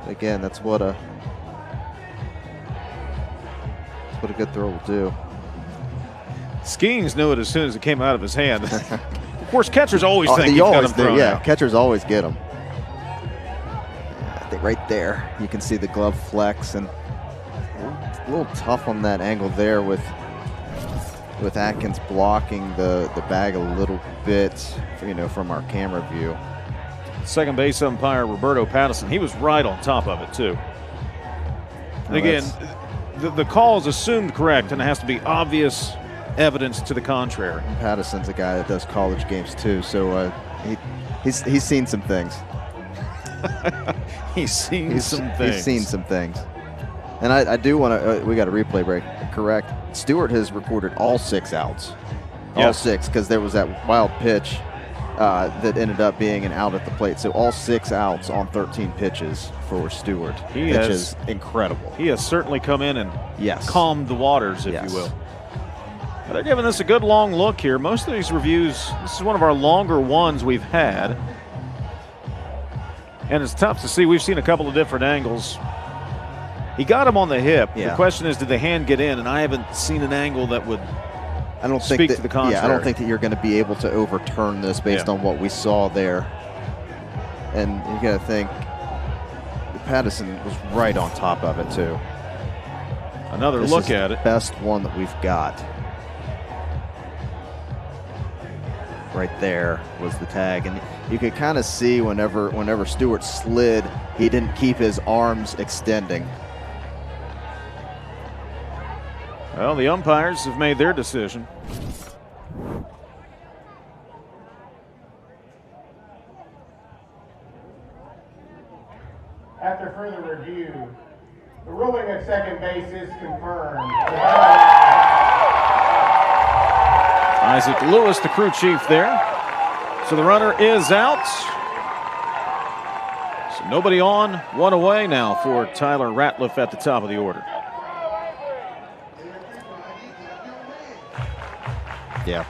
Again, that's what a good throw will do. Skeens knew it as soon as it came out of his hand. Of course, catchers always think they you've got always him thrown out. Catchers always get them. I think right there, you can see the glove flex, and a little tough on that angle there with Atkins blocking the bag a little bit, from our camera view. Second base umpire Roberto Patterson, he was right on top of it too. And again, the call is assumed correct, and it has to be obvious evidence to the contrary. Patterson's a guy that does college games too, so he's seen some things. He's seen some things. And I do want to. We got a replay break. Correct. Stewart has recorded all 6 outs. All 6, because there was that wild pitch that ended up being an out at the plate. So all 6 outs on 13 pitches for Stewart, which is incredible. He has certainly come in and calmed the waters, if you will. But they're giving this a good long look here. Most of these reviews, this is one of our longer ones we've had. And it's tough to see. We've seen a couple of different angles. He got him on the hip. Yeah. The question is, did the hand get in? And I haven't seen an angle that would speak to the contrary. Yeah, I don't think that you're going to be able to overturn this based on what we saw there. And you got to think, Patterson was right on top of it too. Another look at it. Best one that we've got. Right there was the tag, and you could kind of see whenever Stewart slid, he didn't keep his arms extending. Well, the umpires have made their decision. After further review, the ruling at second base is confirmed. Isaac Lewis, the crew chief there. So the runner is out. So nobody on, one away now for Tyler Ratliff at the top of the order. Yeah.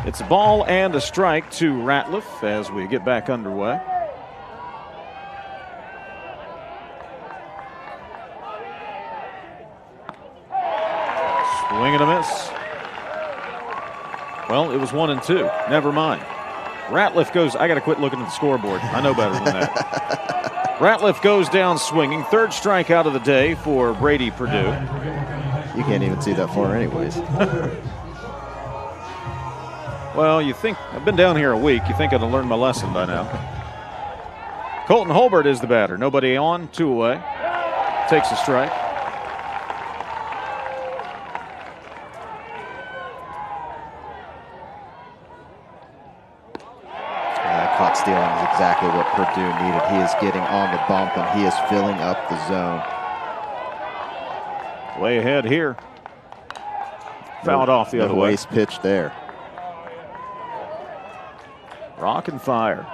It's a ball and a strike to Ratliff as we get back underway. Swing and a miss. Well, it was 1-2. Never mind. Ratliff goes, I got to quit looking at the scoreboard. I know better than that. Ratliff goes down swinging. Third strikeout of the day for Brady Perdue. You can't even see that far anyways. Well, you think, I've been down here a week. You think I'd have learned my lesson by now. Colton Holbert is the batter. Nobody on, 2 away. Takes a strike. Caught stealing is exactly what Purdue needed. He is getting on the bump, and he is filling up the zone. Way ahead here. Fouled off the other way. Waste pitch there. Rock and fire.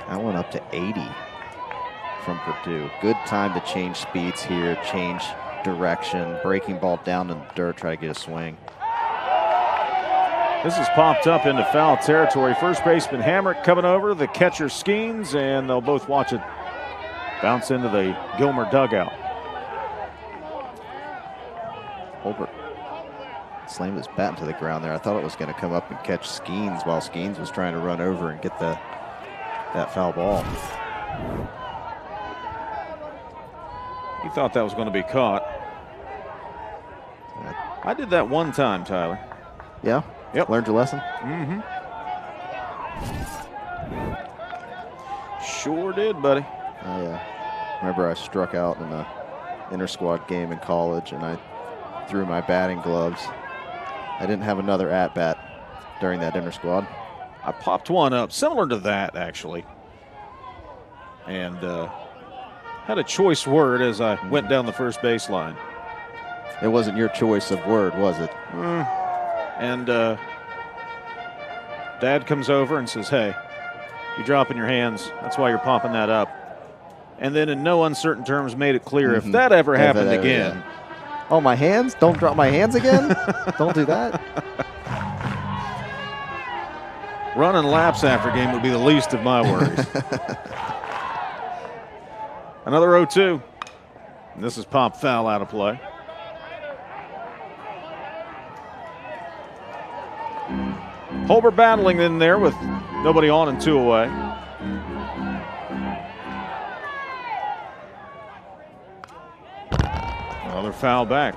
That went up to 80 from Purdue. Good time to change speeds here, change direction, breaking ball down in the dirt, try to get a swing. This has popped up into foul territory. First baseman Hamrick coming over, the catcher Skeens, and they'll both watch it bounce into the Gilmer dugout. Holbert slammed his bat into the ground there. I thought it was going to come up and catch Skeens while Skeens was trying to run over and get that foul ball. He thought that was going to be caught. I did that one time, Tyler. Yeah? Yep. Learned your lesson? Mm-hmm. Sure did, buddy. Remember I struck out in a inter-squad game in college, and I threw my batting gloves. I didn't have another at-bat during that inter-squad. I popped one up, similar to that, actually. And had a choice word as I went down the first baseline. It wasn't your choice of word, was it? And Dad comes over and says, hey, you're dropping your hands. That's why you're popping that up. And then in no uncertain terms made it clear if that ever happened again. Yeah. Oh, my hands? Don't drop my hands again? Don't do that. Running laps after game would be the least of my worries. Another 0-2. And this is pop foul out of play. Holbert battling in there with nobody on and 2 away. Another foul back.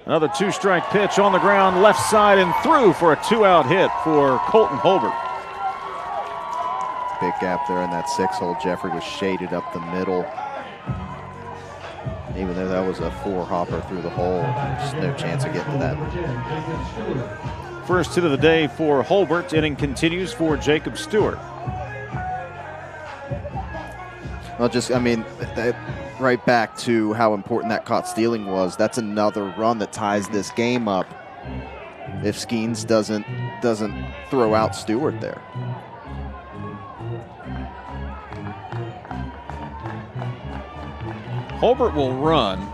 Another 2-strike pitch on the ground, left side and through for a 2-out hit for Colton Holbert. Big gap there in that 6-hole. Jeffrey was shaded up the middle. Even though that was a 4-hopper through the hole, just no chance of getting to that. First hit of the day for Holbert. Inning continues for Jacob Stewart. Well, right back to how important that caught stealing was. That's another run that ties this game up if Skeens doesn't throw out Stewart there. Holbert will run.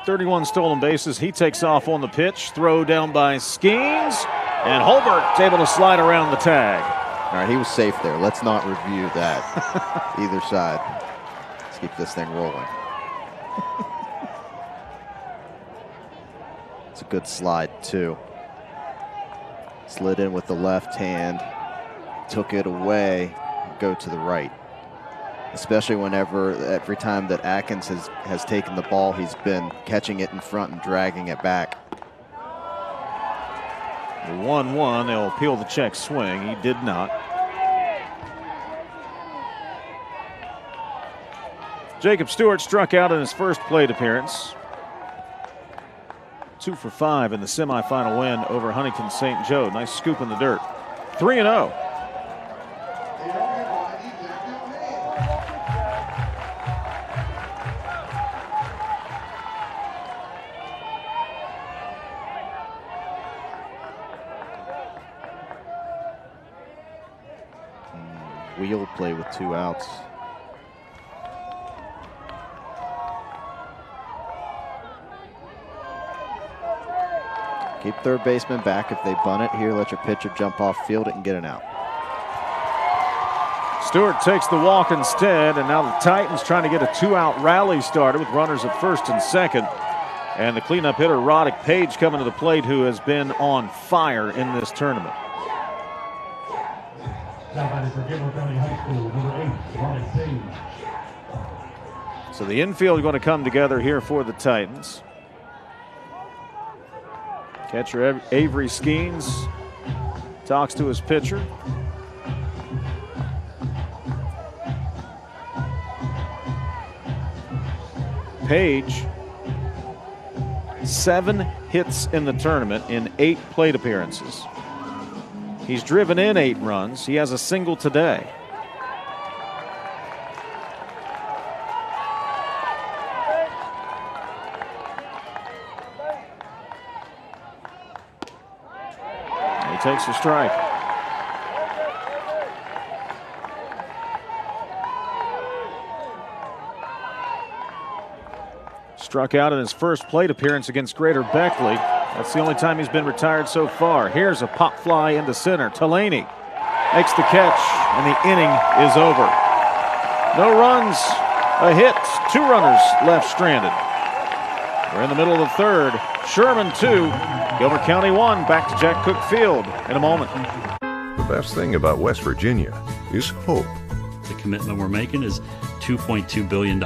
31 stolen bases. He takes off on the pitch. Throw down by Skeens. And Holbert's able to slide around the tag. All right, he was safe there. Let's not review that. Either side. Let's keep this thing rolling. It's a good slide, too. Slid in with the left hand. Took it away. Go to the right. Especially every time that Atkins has taken the ball, he's been catching it in front and dragging it back. 1-1, they'll peel the check swing. He did not. Jacob Stewart struck out in his first plate appearance. 2 for 5 in the semifinal win over Huntington St. Joe. Nice scoop in the dirt. 3-0. Wheel play with 2 outs. Keep third baseman back. If they bunt it here, let your pitcher jump off, field it, and get an out. Stewart takes the walk instead, and now the Titans trying to get a 2-out rally started with runners at first and second. And the cleanup hitter, Roddick Page, coming to the plate, who has been on fire in this tournament. So the infield going to come together here for the Titans. Catcher Avery Skeens talks to his pitcher. Page, 7 hits in the tournament in 8 plate appearances. He's driven in 8 runs. He has a single today. He takes a strike. Struck out in his first plate appearance against Greater Beckley. That's the only time he's been retired so far. Here's a pop fly into center. Tulaney makes the catch, and the inning is over. No runs, a hit, 2 runners left stranded. We're in the middle of the third. Sherman 2, Gilmer County 1. Back to Jack Cook Field in a moment. The best thing about West Virginia is hope. The commitment we're making is $2.2 billion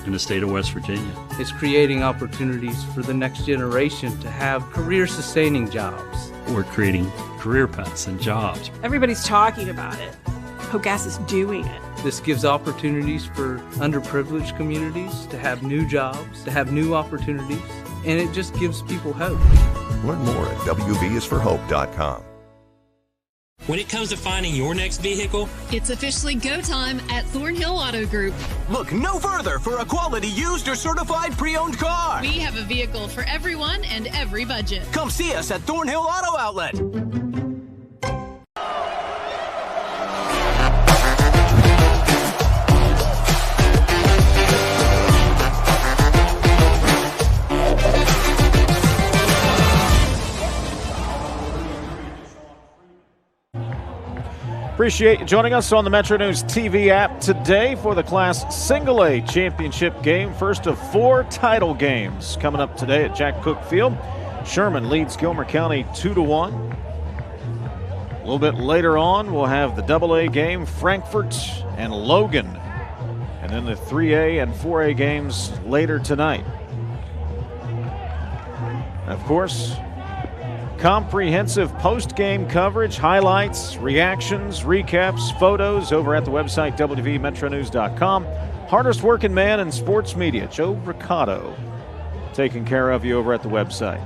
in the state of West Virginia. It's creating opportunities for the next generation to have career-sustaining jobs. We're creating career paths and jobs. Everybody's talking about it. Hogass is doing it. This gives opportunities for underprivileged communities to have new jobs, to have new opportunities, and it just gives people hope. Learn more at WVSforHope.com. When it comes to finding your next vehicle, it's officially go time at Thornhill Auto Group. Look no further for a quality used or certified pre-owned car. We have a vehicle for everyone and every budget. Come see us at Thornhill Auto Outlet. Appreciate you joining us on the MetroNews TV app today for the Class Single A Championship game. First of 4 title games coming up today at Jack Cook Field. Sherman leads Gilmer County 2-1. A little bit later on, we'll have the AA game, Frankfort and Logan. And then the 3A and 4A games later tonight. Of course, comprehensive post-game coverage, highlights, reactions, recaps, photos over at the website WVMetroNews.com. Hardest working man in sports media, Joe Ricardo, taking care of you over at the website.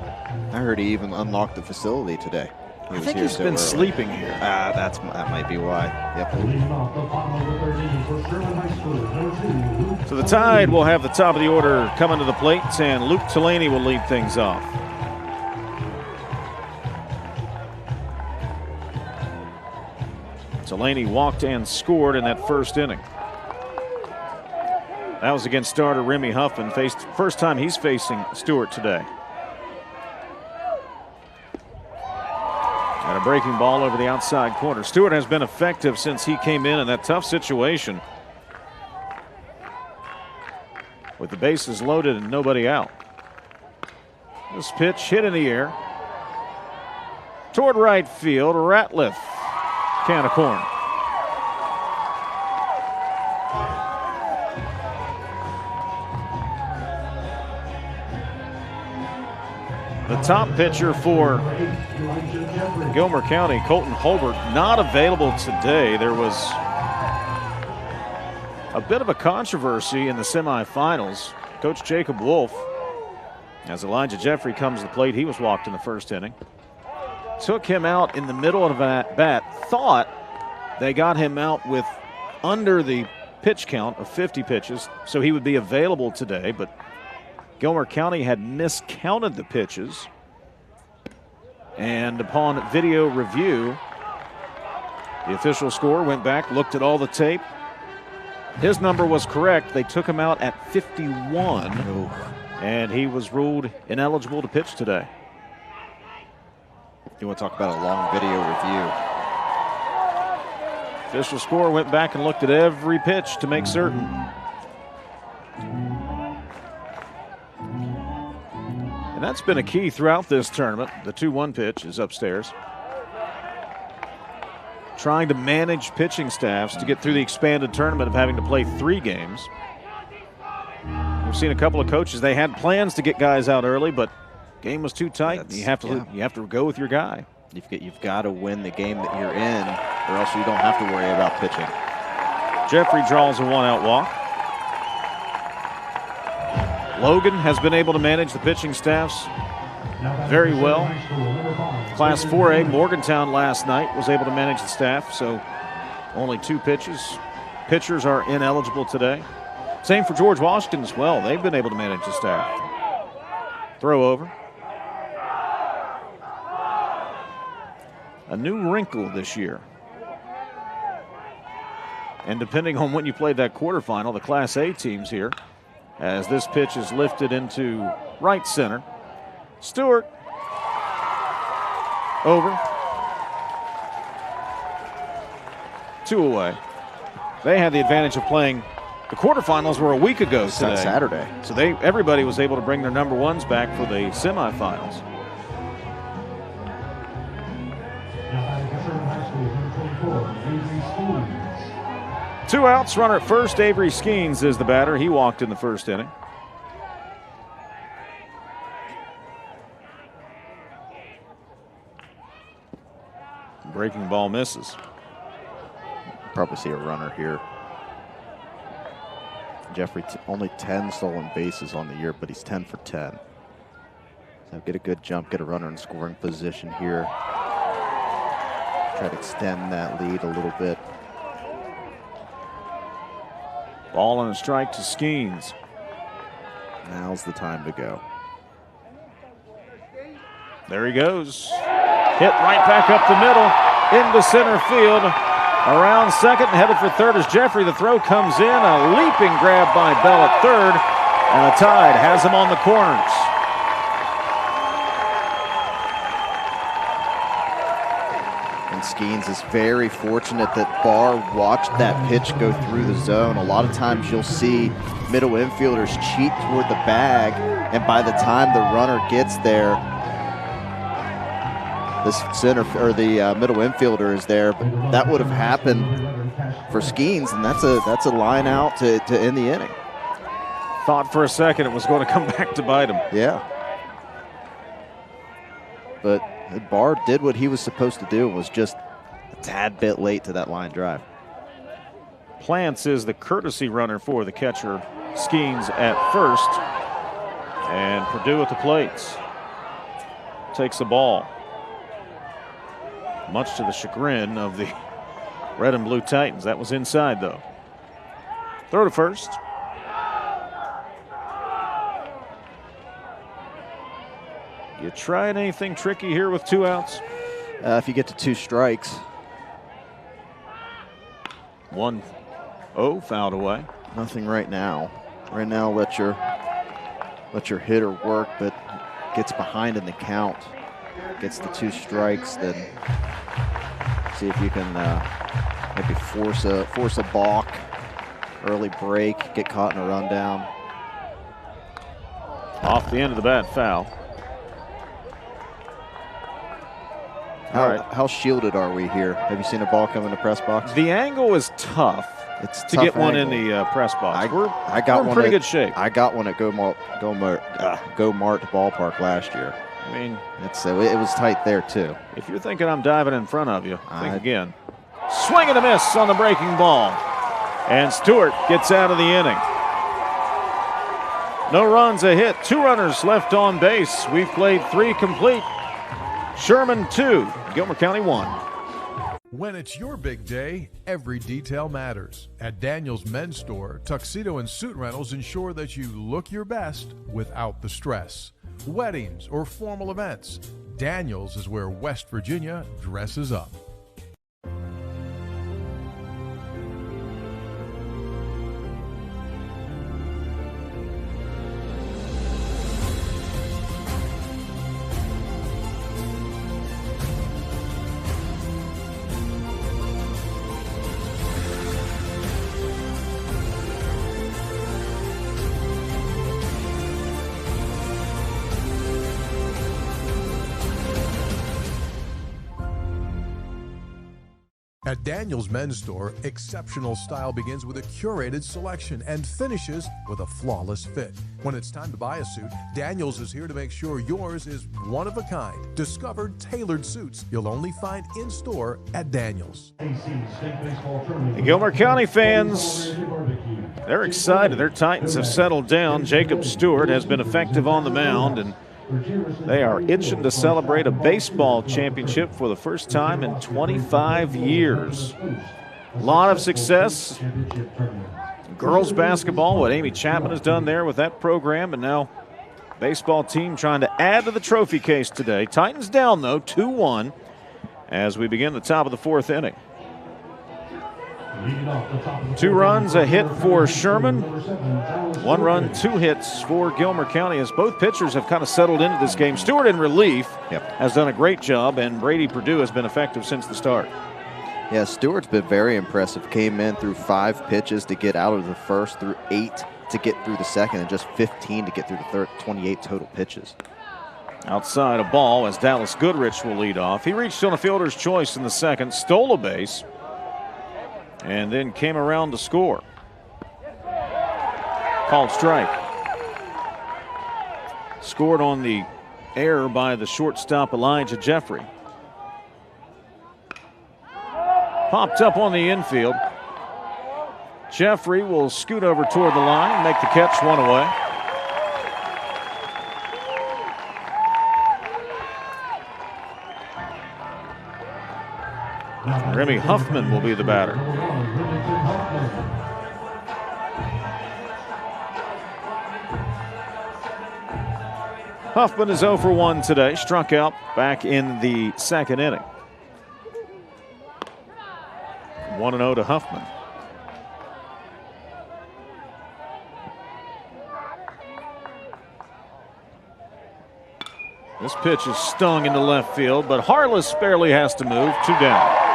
I heard he even unlocked the facility today. I think he's been sleeping here. That might be why. Yep. So the Tide will have the top of the order coming to the plate, and Luke Delaney will lead things off. Delaney walked and scored in that first inning. That was against starter Remy Huffman. First time he's facing Stewart today. And a breaking ball over the outside corner. Stewart has been effective since he came in that tough situation, with the bases loaded and nobody out. This pitch hit in the air toward right field. Ratliff, can of corn. The top pitcher for Gilmer County, Colton Holbert, not available today. There was a bit of a controversy in the semifinals. Coach Jacob Wolf, as Elijah Jeffrey comes to the plate, he was walked in the first inning. Took him out in the middle of that bat. Thought they got him out with under the pitch count of 50 pitches, so he would be available today, but Gilmer County had miscounted the pitches, and upon video review, the official score went back, looked at all the tape. His number was correct. They took him out at 51, and he was ruled ineligible to pitch today. You want to talk about a long video review? Official score went back and looked at every pitch to make certain. And that's been a key throughout this tournament. The 2-1 pitch is upstairs. Trying to manage pitching staffs to get through the expanded tournament of having to play 3 games. We've seen a couple of coaches, they had plans to get guys out early, but game was too tight. You have to go with your guy. You've got to win the game that you're in, or else you don't have to worry about pitching. Jeffrey draws a 1-out walk. Logan has been able to manage the pitching staffs very well. Class 4A, Morgantown last night was able to manage the staff, so only 2 pitches. Pitchers are ineligible today. Same for George Washington as well. They've been able to manage the staff. Throw over. A new wrinkle this year. And depending on when you played that quarterfinal, the Class A teams here, as this pitch is lifted into right center. Stewart over. 2 away. They had the advantage of playing The quarterfinals were a week ago today. Saturday. So everybody was able to bring their number ones back for the semifinals. Two outs, runner at first. Avery Skeens is the batter. He walked in the first inning. Breaking ball misses. Probably see a runner here. Jeffrey only 10 stolen bases on the year, but he's 10 for 10. So get a good jump, get a runner in scoring position here. Try to extend that lead a little bit. Ball and a strike to Skeens. Now's the time to go. There he goes. Hit right back up the middle into center field. Around second and headed for third as Jeffrey. The throw comes in. A leaping grab by Bell at third. And the Tide has him on the corners. And Skeens is very fortunate that Barr watched that pitch go through the zone. A lot of times you'll see middle infielders cheat toward the bag, and by the time the runner gets there, this the middle infielder is there. But that would have happened for Skeens, and that's a line out to end the inning. Thought for a second it was going to come back to bite him. Yeah. But Barr did what he was supposed to do and was just a tad bit late to that line drive. Plants is the courtesy runner for the catcher. Skeens at first. And Purdue at the plates. Takes the ball. Much to the chagrin of the red and blue Titans. That was inside, though. Throw to first. You trying anything tricky here with two outs? If you get to two strikes. 1-0, fouled away. Nothing right now. Right now, let your hitter work, but gets behind in the count. Gets the two strikes, then see if you can maybe force a balk, early break, get caught in a rundown. Off the end of the bat, foul. How shielded are we here? Have you seen a ball come in the press box? The angle is tough. It's to get one in the press box. We're in pretty good shape. I got one at Go Mart Ballpark last year. I mean, it was tight there too. If you're thinking I'm diving in front of you, think again. Swing and a miss on the breaking ball. And Stewart gets out of the inning. No runs, a hit, 2 runners left on base. We've played 3 complete. Sherman 2, Gilmer County 1. When it's your big day, every detail matters. At Daniel's Men's Store, tuxedo and suit rentals ensure that you look your best without the stress. Weddings or formal events, Daniel's is where West Virginia dresses up. At Daniel's Men's Store, exceptional style begins with a curated selection and finishes with a flawless fit. When it's time to buy a suit, Daniel's is here to make sure yours is one of a kind. Discover tailored suits you'll only find in store at Daniel's. The Gilmer County fans, they're excited. Their Titans have settled down. Jacob Stewart has been effective on the mound, and they are itching to celebrate a baseball championship for the first time in 25 years. A lot of success. Girls basketball, what Amy Chapman has done there with that program, and now baseball team trying to add to the trophy case today. Titans down, though, 2-1 as we begin the top of the 4th inning. 2 runs, a hit for Sherman. 1 run, 2 hits for Gilmer County as both pitchers have kind of settled into this game. Stewart in relief has done a great job, and Brady Purdue has been effective since the start. Yeah, Stewart's been very impressive. Came in through 5 pitches to get out of the first, through 8 to get through the second, and just 15 to get through the third. 28 total pitches. Outside a ball as Dallas Goodrich will lead off. He reached on a fielder's choice in the second, stole a base, and then came around to score. Called strike. Scored on the error by the shortstop Elijah Jeffrey. Popped up on the infield. Jeffrey will scoot over toward the line and make the catch, 1 away. Remy Huffman will be the batter. Huffman is 0 for 1 today, struck out back in the second inning. 1-0 to Huffman. This pitch is stung into left field, but Harless barely has to move. 2 down.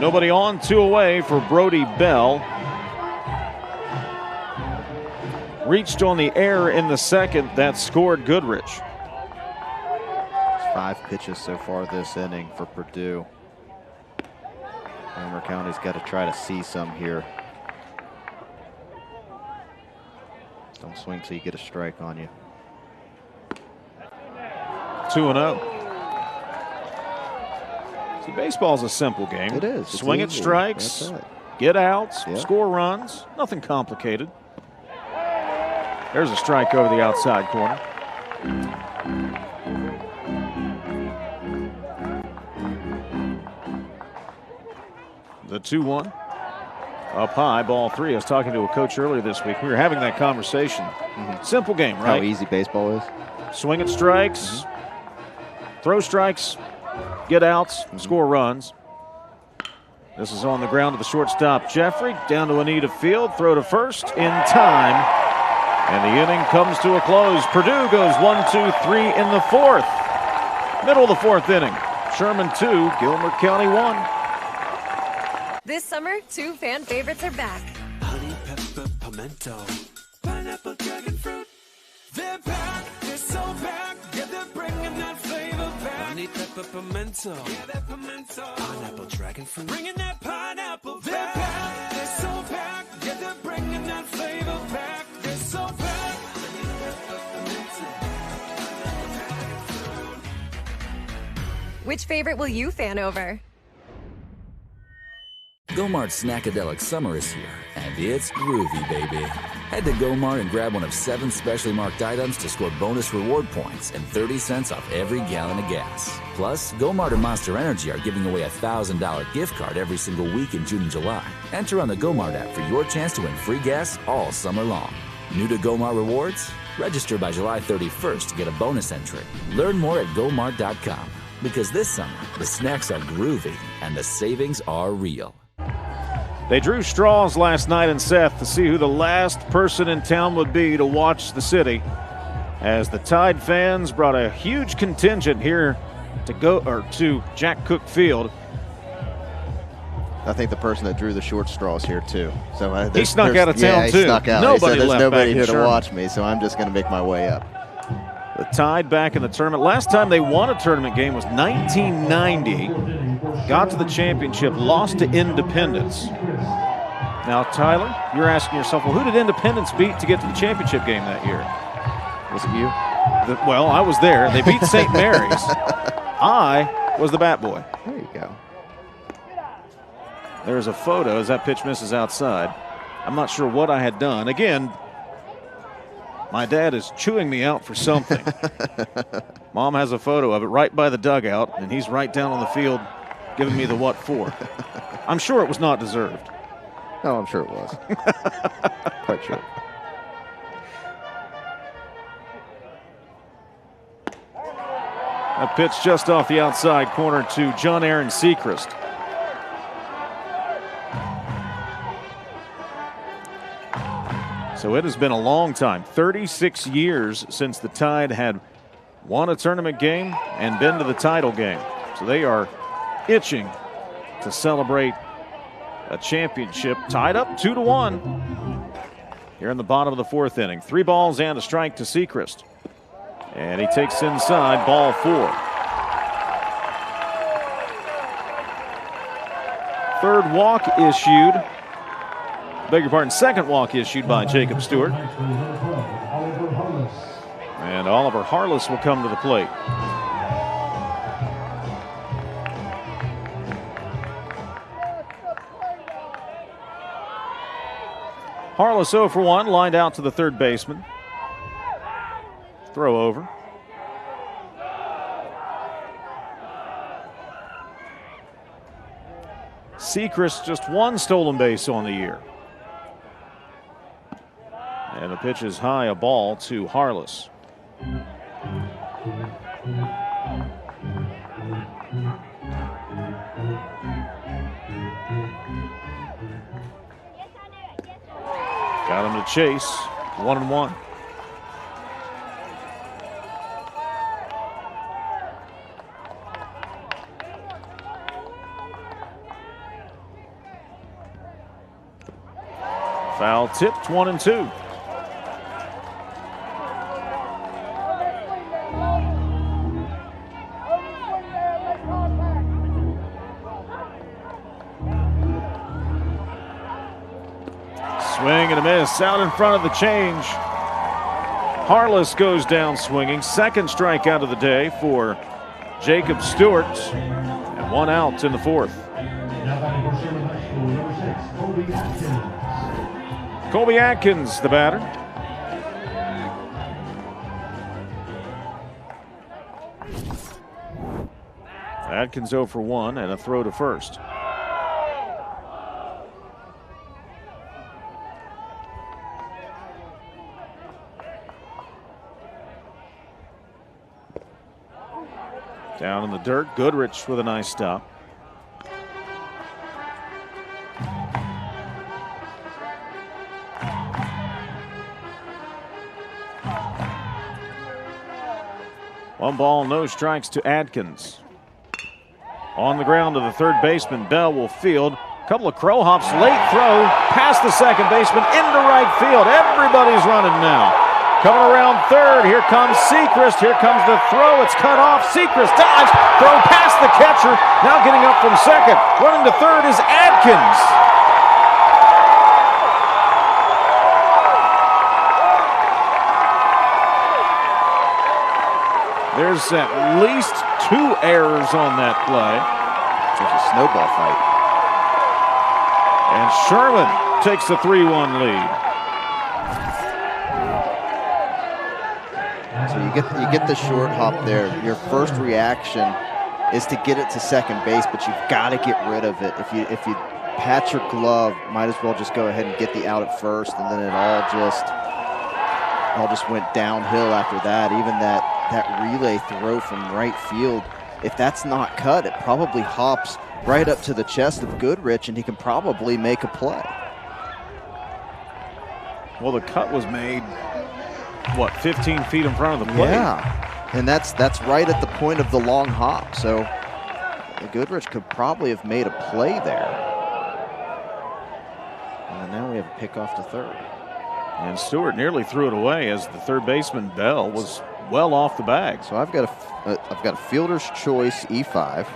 Nobody on, 2 away for Brody Bell. Reached on the error in the second that scored Goodrich. 5 pitches so far this inning for Purdue. Glimer County's got to try to see some here. Don't swing till you get a strike on you. 2-0. See, baseball's a simple game. It is. Swing at strikes, get outs, score runs. Nothing complicated. There's a strike over the outside corner. The 2-1. Up high, ball 3. I was talking to a coach earlier this week. We were having that conversation. Simple game, right? How easy baseball is. Swing at strikes, throw strikes, get outs, score runs. This is on the ground to the shortstop, Jeffrey. Down to Anita Field, throw to first in time. And the inning comes to a close. Purdue goes 1-2-3 in the 4th. Middle of the 4th inning. Sherman 2, Gilmer County 1. This summer, 2 fan favorites are back. Honey pepper pimento, pineapple dragon fruit. They're back, they're so back. Yeah, they're bringing that flavor back. Honey pepper pimento, yeah, that pimento. Pineapple dragon fruit, bringing that pineapple back. They're back, they're so back. Yeah, they're bringing that flavor back. They're so back. Honey pepper pimento. Which favorite will you fan over? Go-Mart's Snackadelic Summer is here, and it's groovy, baby. Head to Go-Mart and grab one of 7 specially marked items to score bonus reward points and 30 cents off every gallon of gas. Plus, Go-Mart and Monster Energy are giving away a $1,000 gift card every single week in June and July. Enter on the Go-Mart app for your chance to win free gas all summer long. New to Go-Mart Rewards? Register by July 31st to get a bonus entry. Learn more at GoMart.com, because this summer, the snacks are groovy and the savings are real. They drew straws last night in Seth to see who the last person in town would be to watch the city, as the Tide fans brought a huge contingent here to Jack Cook Field. I think the person that drew the short straw is here too. So he snuck out of town too. He snuck out. Nobody there's left nobody here back to watch me, so I'm just going to make my way up. The Tide back in the tournament. Last time they won a tournament game was 1990. Got to the championship, lost to Independence. Now, Tyler, you're asking yourself, well, who did Independence beat to get to the championship game that year? Was it you? Well, I was there. They beat St. Mary's. I was the bat boy. There you go. There's a photo as that pitch misses outside. I'm not sure what I had done. Again, my dad is chewing me out for something. Mom has a photo of it right by the dugout, and he's right down on the field giving me the what for. I'm sure it was not deserved. No, I'm sure it was. Quite sure. A pitch just off the outside corner to John Aaron Sechrist. So it has been a long time, 36 years since the Tide had won a tournament game and been to the title game. So they are itching to celebrate a championship. Tied up 2-1 here in the bottom of the 4th inning. 3 balls and a strike to Sechrist. And he takes inside, ball 4. Third walk issued. Beg your pardon, second walk issued by Jacob Stewart. And Oliver Harless will come to the plate. Harless 0 for 1, lined out to the third baseman. Throw over. Sechrist just 1 stolen base on the year. And the pitch is high, a ball to Harless. Got him to chase, 1-1. Foul tipped, 1-2. Swing and a miss out in front of the change. Harless goes down swinging. Second strikeout of the day for Jacob Stewart. And 1 out in the 4th. Colby Atkins, the batter. Atkins 0 for 1 and a throw to first. Down in the dirt, Goodrich with a nice stop. One ball, no strikes to Atkins. On the ground to the third baseman, Bell will field. A couple of crow hops, late throw, past the second baseman, into right field. Everybody's running now. Coming around third, here comes Sechrist. Here comes the throw, it's cut off. Sechrist dives, throw past the catcher. Now getting up from second. Running to third is Atkins. There's at least 2 errors on that play. It's a snowball fight. And Sherman takes the 3-1 lead. So you get the short hop there. Your first reaction is to get it to second base, but you've got to get rid of it. If you patch your glove, might as well just go ahead and get the out at first, and then it all just went downhill after that. Even that relay throw from right field, if that's not cut, it probably hops right up to the chest of Goodrich, and he can probably make a play. Well, the cut was made, what, 15 feet in front of the plate? Yeah, and that's right at the point of the long hop. So Goodrich could probably have made a play there. And now we have a pick off to third. And Stewart nearly threw it away as the third baseman Bell was well off the bag. So I've got a fielder's choice E5.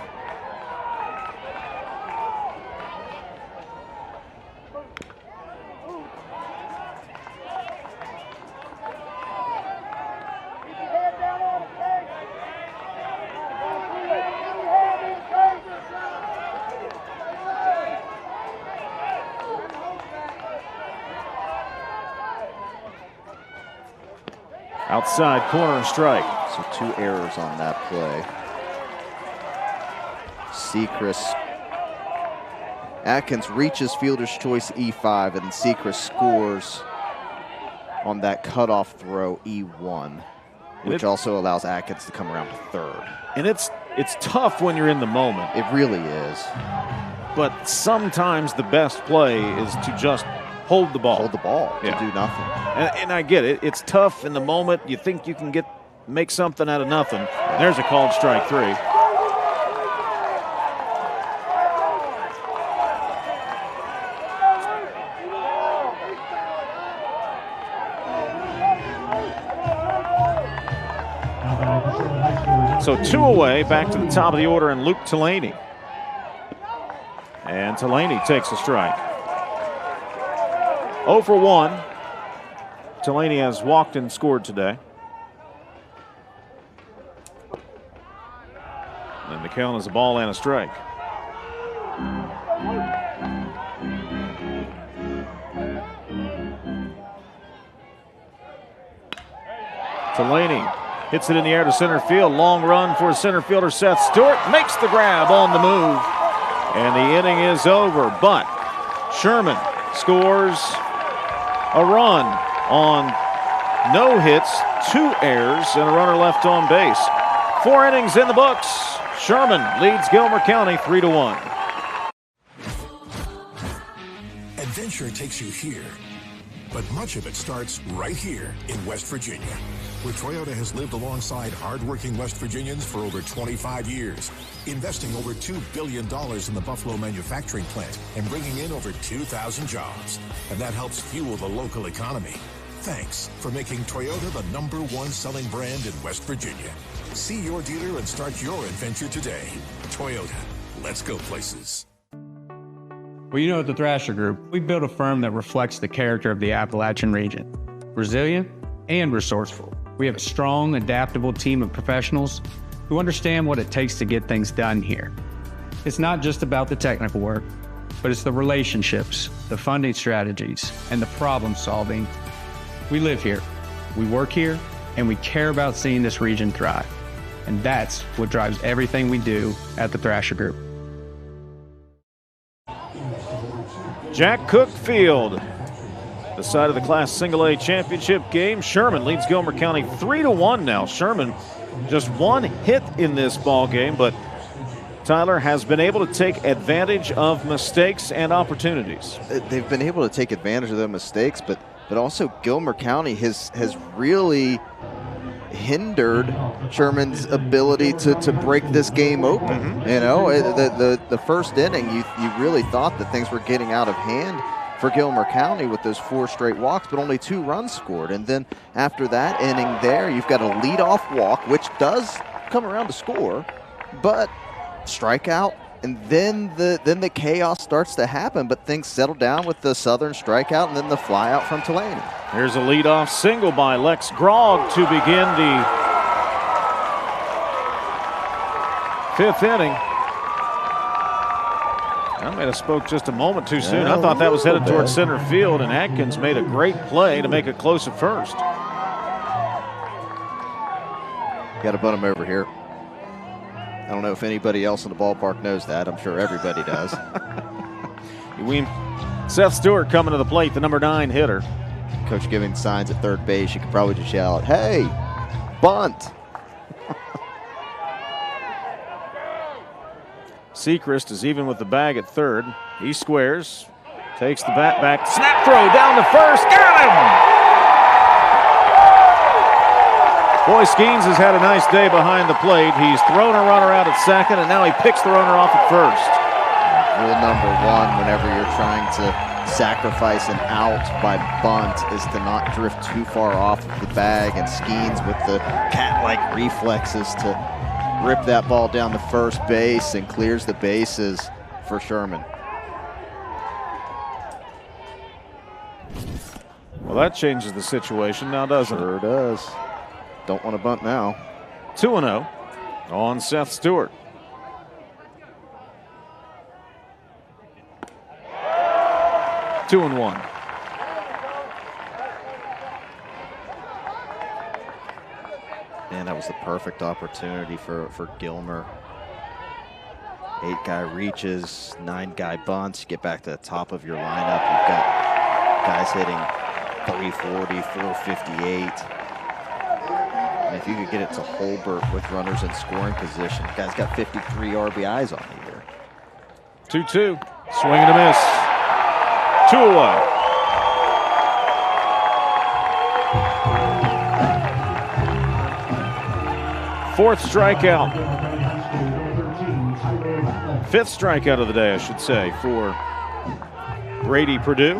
Outside corner strike. So 2 errors on that play. Sechrist. Atkins reaches fielder's choice E5, and Sechrist scores on that cutoff throw E1, which also allows Atkins to come around to third. And it's tough when you're in the moment. It really is. But sometimes the best play is to just hold the ball. Hold the ball to do nothing. And I get it. It's tough in the moment. You think you can make something out of nothing. There's a called strike 3. So 2 away, back to the top of the order, and Luke Delaney. And Delaney takes a strike. 0 for 1. Delaney has walked and scored today. And the count is a ball and a strike. Delaney hits it in the air to center field. Long run for center fielder Seth Stewart. Makes the grab on the move. And the inning is over. But Sherman scores a run on no hits, 2 errors, and a runner left on base. 4 innings in the books. Sherman leads Gilmer County 3-1. Adventure takes you here, but much of it starts right here in West Virginia, where Toyota has lived alongside hardworking West Virginians for over 25 years, investing over $2 billion in the Buffalo manufacturing plant and bringing in over 2,000 jobs. And that helps fuel the local economy. Thanks for making Toyota the #1 selling brand in West Virginia. See your dealer and start your adventure today. Toyota, let's go places. Well, you know, at the Thrasher Group, we built a firm that reflects the character of the Appalachian region. Resilient and resourceful. We have a strong, adaptable team of professionals who understand what it takes to get things done here. It's not just about the technical work, but it's the relationships, the funding strategies, and the problem solving. We live here, we work here, and we care about seeing this region thrive. And that's what drives everything we do at the Thrasher Group. Jack Cook Field, the side of the Class Single A championship game. Sherman leads Gilmer County 3-1 now. Sherman just 1 hit in this ball game, but Tyler has been able to take advantage of mistakes and opportunities. They've been able to take advantage of their mistakes, but also Gilmer County has really hindered Sherman's ability to break this game open. You know, the first inning, you really thought that things were getting out of hand for Gilmer County with those 4 straight walks, but only 2 runs scored. And then after that inning there, you've got a leadoff walk, which does come around to score, but strikeout, and then the chaos starts to happen, but things settle down with the Southern strikeout and then the flyout from Delaney. Here's a leadoff single by Lex Grogg to begin the 5th inning. I may have spoke just a moment too soon. I thought that was headed towards center field, and Atkins made a great play to make it close at first. Got to bunt him over here. I don't know if anybody else in the ballpark knows that. I'm sure everybody does. Seth Stewart coming to the plate, the #9 hitter. Coach giving signs at third base. You could probably just yell out, "Hey, bunt!" Sechrist is even with the bag at third. He squares, takes the bat back, snap throw down to first, got him! Boy, Skeens has had a nice day behind the plate. He's thrown a runner out at second, and now he picks the runner off at first. Rule #1 whenever you're trying to sacrifice an out by bunt is to not drift too far off of the bag, and Skeens with the cat-like reflexes to rip that ball down to first base and clears the bases for Sherman. Well, that changes the situation now, doesn't it? Sure does. Don't want to bunt now. 2-0 on Seth Stewart. Two and one. And that was the perfect opportunity for Gilmer. 8-guy reaches, 9-guy bunts. You get back to the top of your lineup. You've got guys hitting 340, 458. And if you could get it to Holbert with runners in scoring position, the guy's got 53 RBIs on the year. 2-2. Swing and a miss. 2 away. Fourth strikeout. Fifth strikeout of the day, I should say, for Brady Perdue.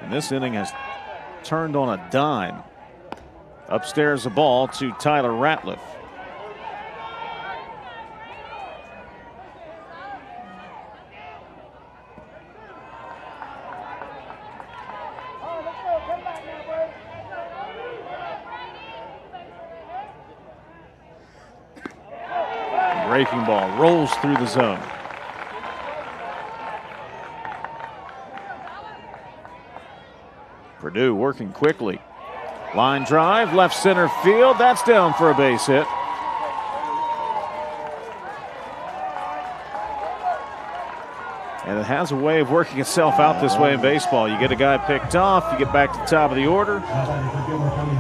And this inning has turned on a dime. Upstairs, the ball to Tyler Ratliff. Breaking ball rolls through the zone. Perdue working quickly. Line drive, left center field. That's down for a base hit. And it has a way of working itself out this way in baseball. You get a guy picked off, you get back to the top of the order.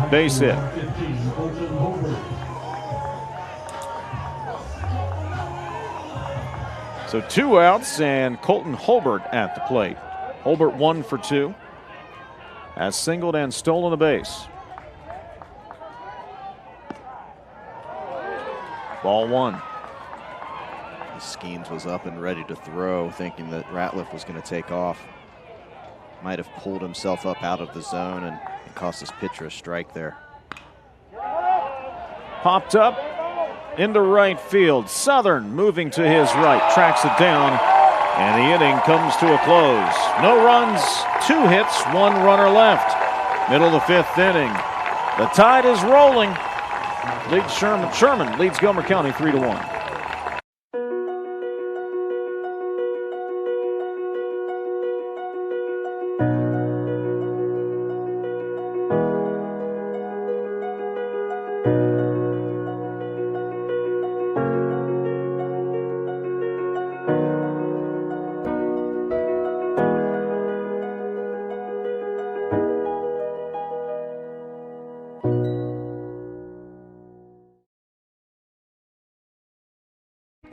Base hit. So 2 outs and Colton Holbert at the plate. Holbert 1 for 2. Has singled and stolen a base. Ball 1. Skeens was up and ready to throw, thinking that Ratliff was going to take off. Might have pulled himself up out of the zone and cost his pitcher a strike there. Popped up into right field. Southern moving to his right, tracks it down, and the inning comes to a close. No runs, 2 hits, 1 runner left. Middle of the 5th inning. The tide is rolling. Leads Sherman leads Gilmer County 3-1.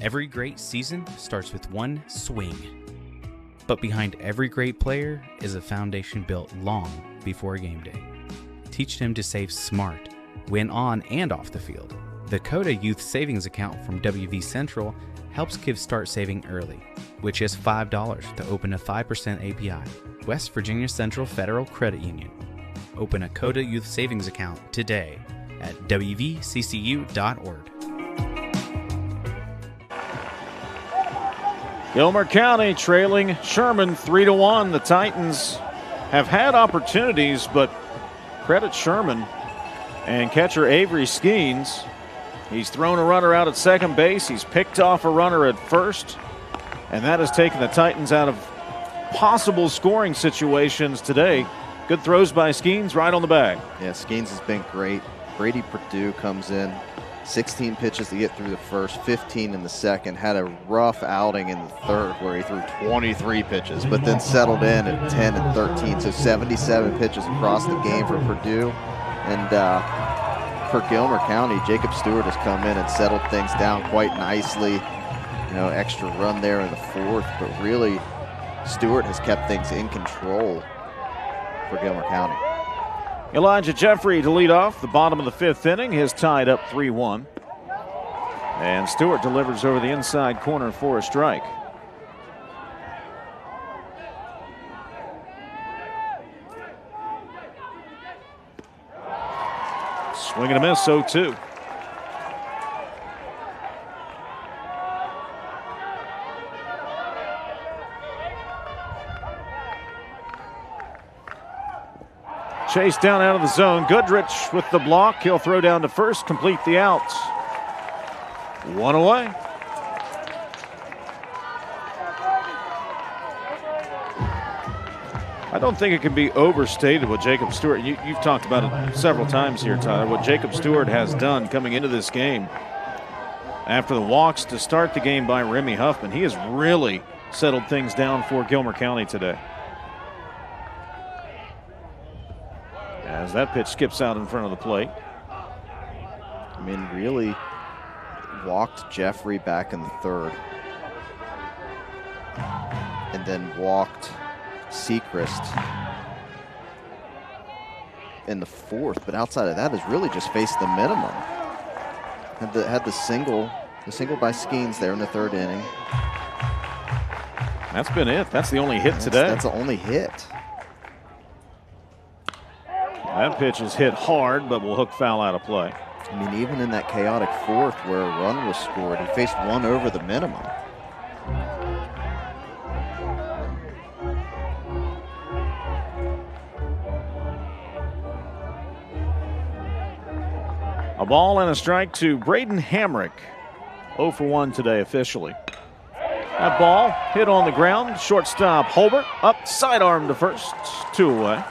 Every great season starts with one swing. But behind every great player is a foundation built long before game day. Teach them to save smart, win on and off the field. The CODA Youth Savings Account from WV Central helps kids start saving early, which is $5 to open a 5% API. West Virginia Central Federal Credit Union. Open a CODA Youth Savings Account today at wvccu.org. Gilmer County trailing Sherman 3-1. The Titans have had opportunities, but credit Sherman and catcher Avery Skeens. He's thrown a runner out at second base. He's picked off a runner at first, and that has taken the Titans out of possible scoring situations today. Good throws by Skeens right on the bag. Yeah, Skeens has been great. Brady Perdue comes in. 16 pitches to get through the first, 15 in the second. Had a rough outing in the third where he threw 23 pitches, but then settled in at 10 and 13. So 77 pitches across the game for Perdue. And for Gilmer County, Jacob Stewart has come in and settled things down quite nicely. You know, extra run there in the fourth, but really Stewart has kept things in control for Gilmer County. Elijah Jeffrey to lead off the bottom of the 5th inning. His tied up 3-1. And Stewart delivers over the inside corner for a strike. Swing and a miss, 0-2. Chase down out of the zone. Goodrich with the block. He'll throw down to first, complete the out. 1 away. I don't think it can be overstated what Jacob Stewart, you've talked about it several times here, Tyler, what Jacob Stewart has done coming into this game. After the walks to start the game by Remy Huffman, he has really settled things down for Gilmer County today. As that pitch skips out in front of the plate. I mean, really walked Jeffrey back in the third. And then walked Sechrist in the fourth, but outside of that has really just faced the minimum. Had the single by Skeens there in the third inning. That's been it. That's the only hit today. That's the only hit. That pitch is hit hard, but will hook foul out of play. I mean, even in that chaotic fourth where a run was scored, he faced one over the minimum. A ball and a strike to Braden Hamrick. 0 for 1 today officially. That ball hit on the ground. Shortstop Holbert up, sidearm to first. 2 away.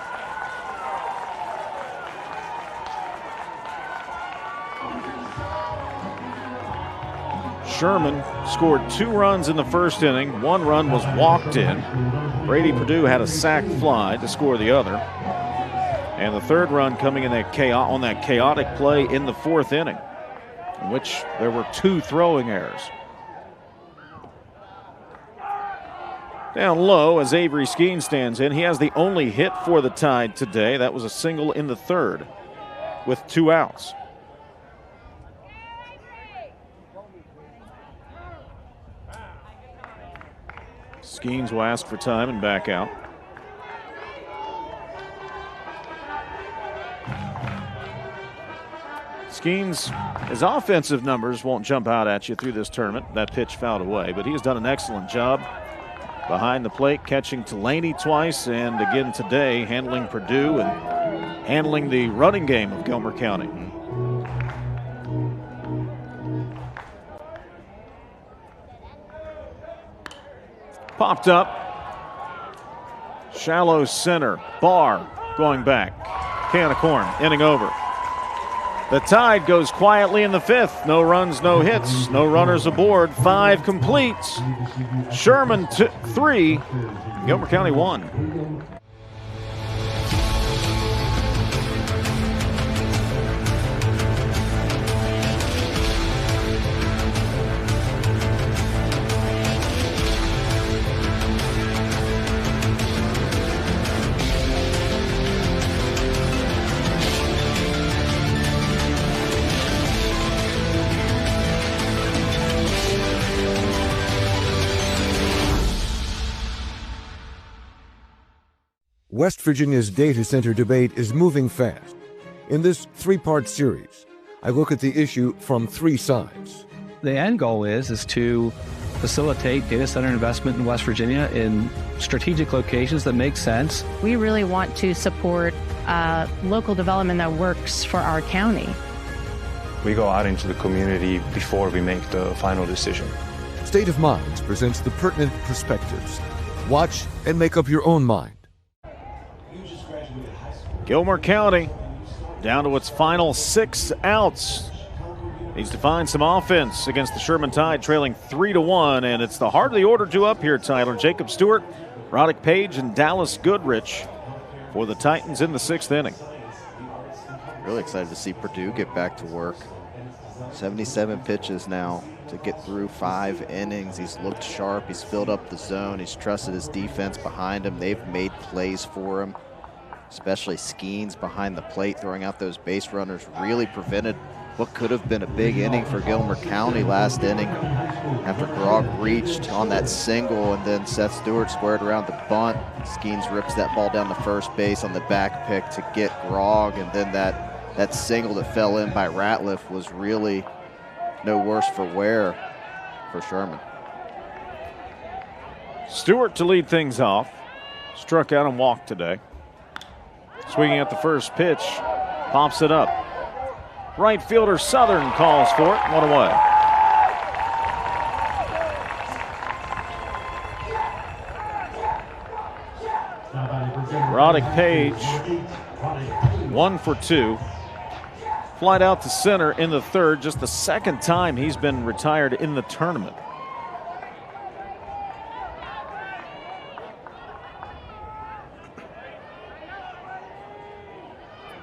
Sherman scored 2 runs in the first inning. 1 run was walked in. Brady Perdue had a sac fly to score the other. And the third run coming in on that chaotic play in the fourth inning, in which there were 2 throwing errors. Down low as Avery Skeen stands in. He has the only hit for the Tide today. That was a single in the third with 2 outs. Skeens will ask for time and back out. Skeens, his offensive numbers won't jump out at you through this tournament. That pitch fouled away, but he has done an excellent job behind the plate, catching Delaney twice, and again today handling Purdue and handling the running game of Gilmer County. Popped up. Shallow center. Barr going back. Can of corn. Inning over. The Tide goes quietly in the fifth. No runs, no hits, no runners aboard. 5 completes. Sherman 3. Gilmer County 1. West Virginia's data center debate is moving fast. In this 3-part series, I look at the issue from 3 sides. The end goal is to facilitate data center investment in West Virginia in strategic locations that make sense. We really want to support local development that works for our county. We go out into the community before we make the final decision. State of Minds presents the pertinent perspectives. Watch and make up your own mind. Gilmer County down to its final 6 outs. Needs to find some offense against the Sherman Tide, trailing 3-1, and it's the heart of the order due up here, Tyler. Jacob Stewart, Roddick Page, and Dallas Goodrich for the Titans in the 6th inning. Really excited to see Purdue get back to work. 77 pitches now to get through 5 innings. He's looked sharp. He's filled up the zone. He's trusted his defense behind him. They've made plays for him, especially Skeens behind the plate, throwing out those base runners, really prevented what could have been a big inning for Gilmer County last inning after Grog reached on that single, and then Seth Stewart squared around the bunt. Skeens rips that ball down to first base on the back pick to get Grog, and then that single that fell in by Ratliff was really no worse for wear for Sherman. Stewart to lead things off. Struck out and walked today. Swinging at the first pitch, pops it up. Right fielder Southern calls for it, 1 away. Roddick Page, 1 for 2. Flied out to center in the third, just the 2nd time he's been retired in the tournament.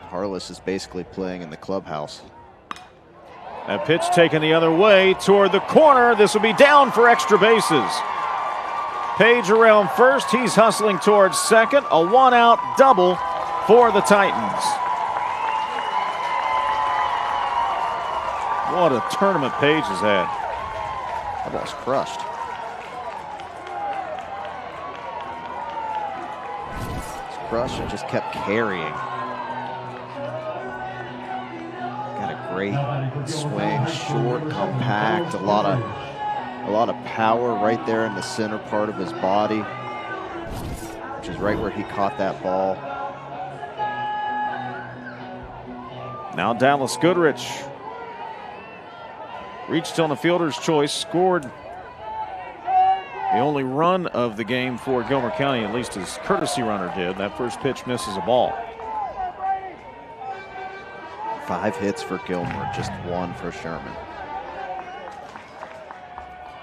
Harless is basically playing in the clubhouse. That pitch taken the other way toward the corner. This will be down for extra bases. Page around first. He's hustling towards second. A 1-out double for the Titans. What a tournament Page has had. That ball's crushed. It's crushed and just kept carrying. Got a great swing, short, compact, a lot of power right there in the center part of his body, which is right where he caught that ball. Now Dallas Goodrich reached on a fielder's choice, scored the only run of the game for Gilmer County, at least his courtesy runner did. That first pitch misses a ball. 5 hits for Gilmer, just 1 for Sherman.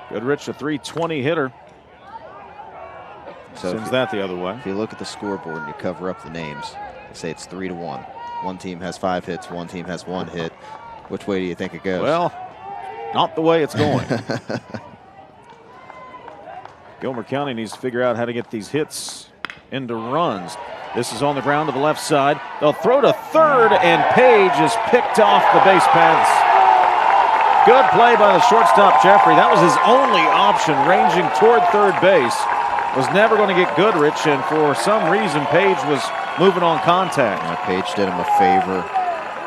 Goodrich, a .320 hitter. So sends that the other way. If you look at the scoreboard and you cover up the names, they say it's 3-1. One team has 5 hits, one team has 1 hit. Which way do you think it goes? Well, not the way it's going. Gilmer County needs to figure out how to get these hits into runs. This is on the ground to the left side. They'll throw to third, and Page is picked off the base paths. Good play by the shortstop, Jeffrey. That was his only option, ranging toward third base. Was never going to get Goodrich, and for some reason, Page was moving on contact. Yeah, Page did him a favor.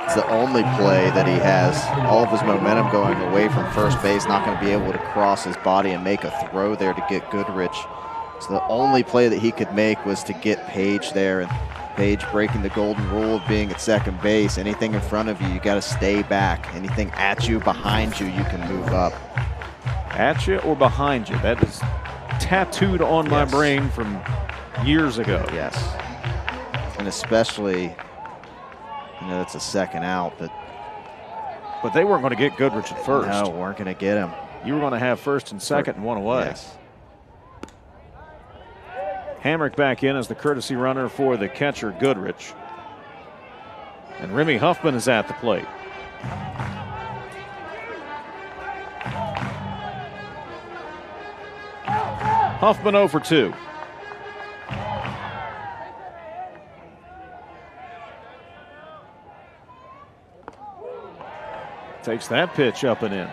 It's the only play that he has. All of his momentum going away from first base, not going to be able to cross his body and make a throw there to get Goodrich. So the only play that he could make was to get Page there, and Page breaking the golden rule of being at second base. Anything in front of you, you got to stay back. Anything at you, behind you, you can move up. At you or behind you? That is tattooed on my brain from years ago. Yes. And especially, you know, it's a second out, but they weren't going to get Goodrich at first. No, weren't going to get him. You were going to have first and second and 1 away. Yes. Hamrick back in as the courtesy runner for the catcher, Goodrich. And Remy Huffman is at the plate. Huffman 0 for 2. Takes that pitch up and in.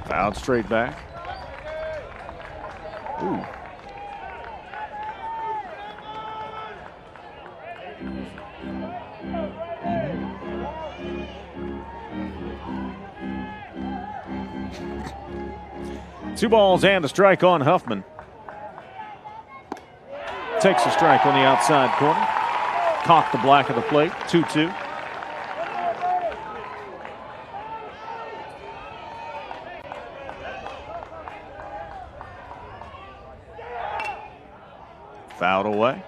Fouled straight back. Ooh. Two balls and a strike on Huffman. Takes a strike on the outside corner. Caught the black of the plate, 2-2. Fouled away.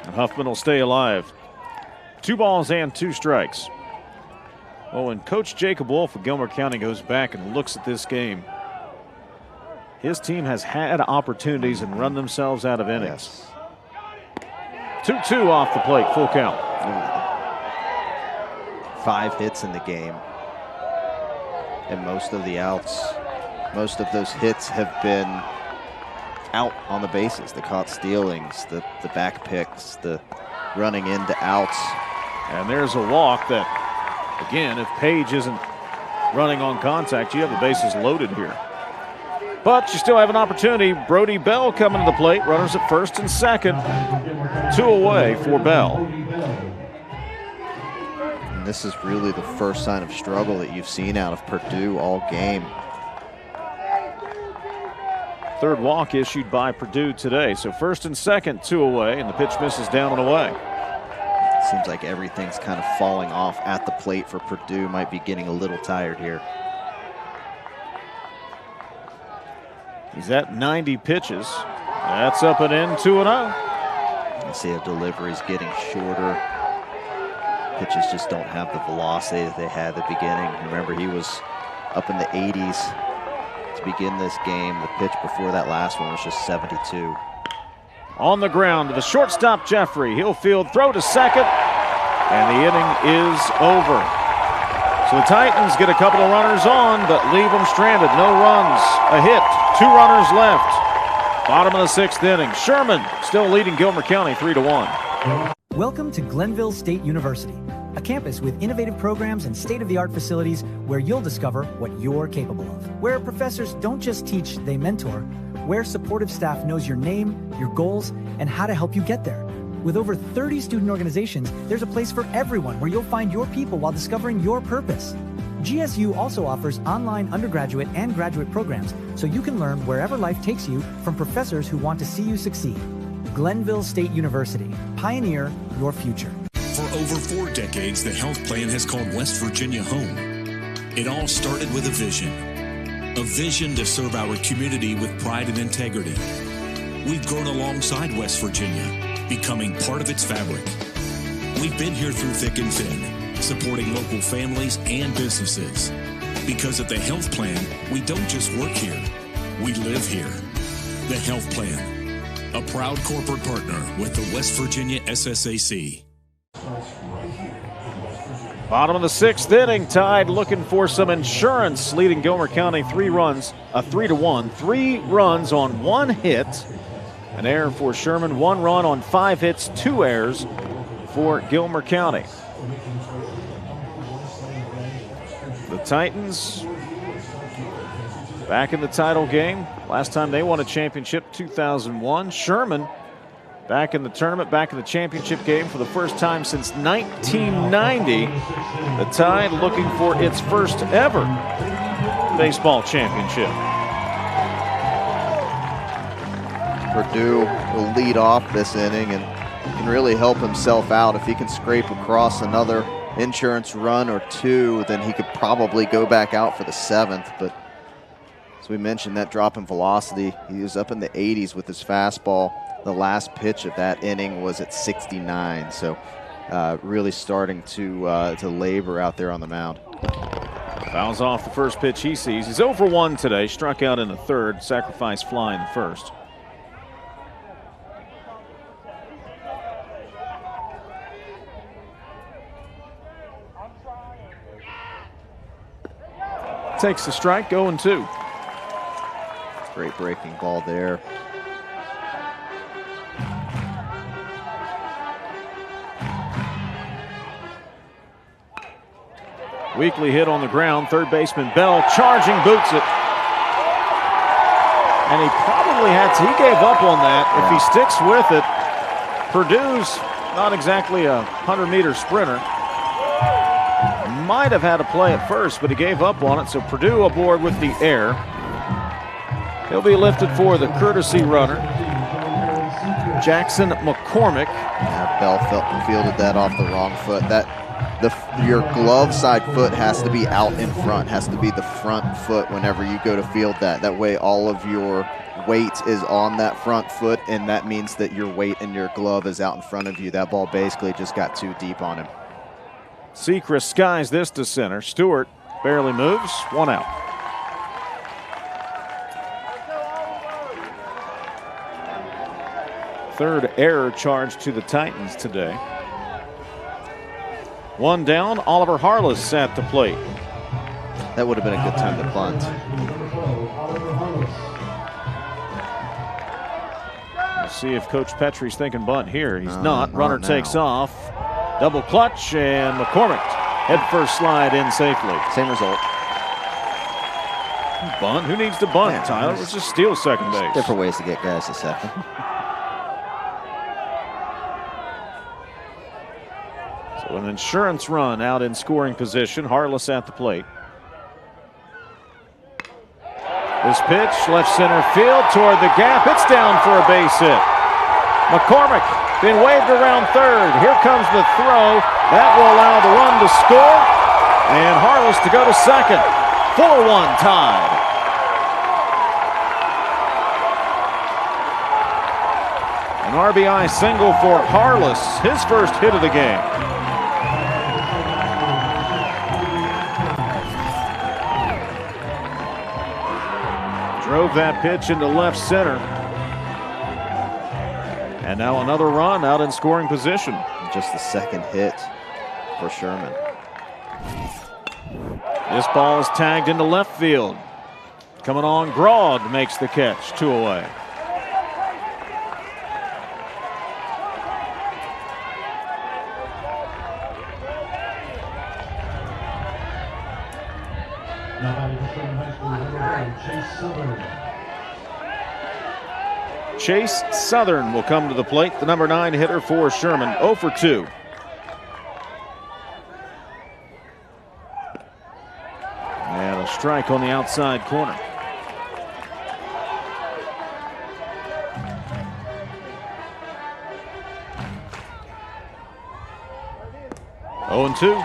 And Huffman will stay alive. 2 balls and 2 strikes. Well, when Coach Jacob Wolf of Gilmer County goes back and looks at this game, his team has had opportunities and run themselves out of innings. 2-2 off the plate, full count. 5 hits in the game. And most of the outs, most of those hits have been out on the bases. The caught stealings, the back picks, the running into outs. And there's a walk that, again, if Page isn't running on contact, you have the bases loaded here. But you still have an opportunity. Brody Bell coming to the plate. Runners at first and second. 2 away for Bell. And this is really the first sign of struggle that you've seen out of Purdue all game. Third walk issued by Purdue today. So first and second, 2 away, and the pitch misses down and away. Seems like everything's kind of falling off at the plate for Purdue. Might be getting a little tired here. He's at 90 pitches. That's up and in, 2-0. You see the delivery's getting shorter. Pitches just don't have the velocity that they had at the beginning. Remember, he was up in the 80s to begin this game. The pitch before that last one was just 72. On the ground to the shortstop, Jeffrey. He'll field, throw to second, and the inning is over. So the Titans get a couple of runners on, but leave them stranded. No runs, a hit, 2 runners left. Bottom of the 6th inning. Sherman still leading Gilmer County 3-1. Welcome to Glenville State University, a campus with innovative programs and state-of-the-art facilities where you'll discover what you're capable of. Where professors don't just teach, they mentor. Where supportive staff knows your name, your goals, and how to help you get there. With over 30 student organizations, there's a place for everyone where you'll find your people while discovering your purpose. GSU also offers online undergraduate and graduate programs so you can learn wherever life takes you from professors who want to see you succeed. Glenville State University. Pioneer your future. For over 4 decades, the health plan has called West Virginia home. It all started with a vision to serve our community with pride and integrity. We've grown alongside West Virginia, becoming part of its fabric. We've been here through thick and thin, supporting local families and businesses. Because at the health plan, we don't just work here, we live here. The health plan, a proud corporate partner with the West Virginia SSAC. Bottom of the 6th inning, Tide looking for some insurance, leading Gilmer County 3 runs, 3-1. 3 runs on 1 hit. An error for Sherman, 1 run on 5 hits, 2 errors for Gilmer County. The Titans back in the title game. Last time they won a championship, 2001. Sherman back in the tournament, back in the championship game for the first time since 1990. The Tide looking for its first ever baseball championship. Purdue will lead off this inning and can really help himself out. If he can scrape across another insurance run or 2, then he could probably go back out for the 7th. But as we mentioned, that drop in velocity, he was up in the 80s with his fastball. The last pitch of that inning was at 69. So really starting to labor out there on the mound. Fouls off the first pitch he sees. He's 0 for 1 today, struck out in the 3rd, sacrifice fly in the 1st. Takes the strike, 0-2. Great breaking ball there. Weekly hit on the ground. 3rd baseman Bell charging, boots it. And he probably had to, he gave up on that. Yeah. If he sticks with it, Purdue's not exactly a 100-meter sprinter. Might have had a play at first, but he gave up on it. So Purdue aboard with the air. He'll be lifted for the courtesy runner, Jackson McCormick. Yeah, Bell fielded that off the wrong foot. Your glove side foot has to be out in front, has to be the front foot whenever you go to field that. That way all of your weight is on that front foot, and that means that your weight and your glove is out in front of you. That ball basically just got too deep on him. Sechrist skies this to center. Stewart barely moves, 1 out. Third error charge to the Titans today. 1 down, Oliver Harless at the plate. That would have been a good time to bunt. We'll see if Coach Petrie's thinking bunt here. He's not. Runner takes off. Double clutch, and McCormick head first slide in safely. Same result. Bunt? Who needs to bunt, yeah, Tyler? Let's just steal second base. Different ways to get guys to second. So an insurance run out in scoring position. Harless at the plate. This pitch, left center field toward the gap. It's down for a base hit. McCormick being waved around 3rd. Here comes the throw. That will allow the run to score. And Harless to go to 2nd. 4-1 Tide. An RBI single for Harless, his first hit of the game. Drove that pitch into left center. And now another run out in scoring position. Just the 2nd hit for Sherman. This ball is tagged into left field. Coming on, Grog makes the catch, 2 away. Chase Southern will come to the plate, the number 9 hitter for Sherman, 0 for 2. And a strike on the outside corner. Oh and 2.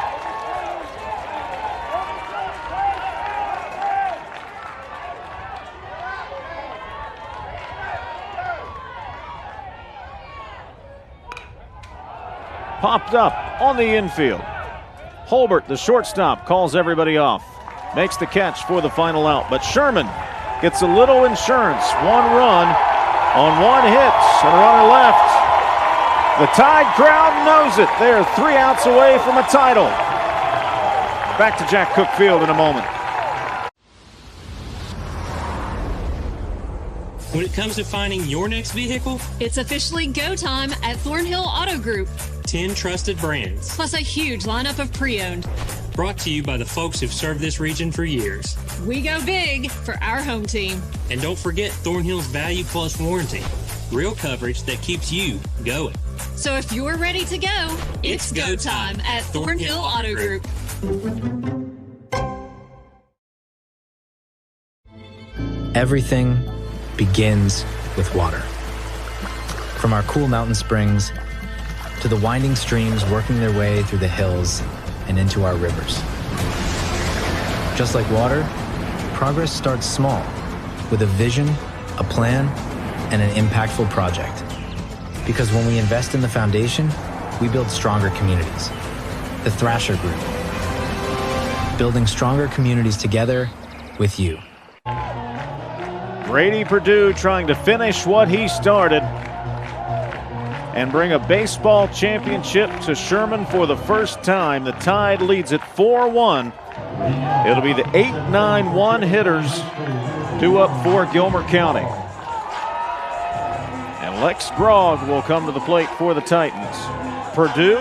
Popped up on the infield. Holbert, the shortstop, calls everybody off. Makes the catch for the final out. But Sherman gets a little insurance. 1 run on 1 hit and a runner left. The Tide crowd knows it. They are 3 outs away from a title. Back to Jack Cook Field in a moment. When it comes to finding your next vehicle, it's officially go time at Thornhill Auto Group. 10 trusted brands, plus a huge lineup of pre-owned. Brought to you by the folks who've served this region for years. We go big for our home team. And don't forget Thornhill's Value Plus warranty. Real coverage that keeps you going. So if you're ready to go, it's go time at Thornhill Auto Group. Everything begins with water. From our cool mountain springs to the winding streams working their way through the hills and into our rivers. Just like water, progress starts small with a vision, a plan, and an impactful project. Because when we invest in the foundation, we build stronger communities. The Thrasher Group. Building stronger communities together with you. Brady Perdue trying to finish what he started and bring a baseball championship to Sherman for the first time. The Tide leads it 4-1. It'll be the 8-9-1 hitters, 2 up for Gilmer County. And Lex Grog will come to the plate for the Titans. Perdue,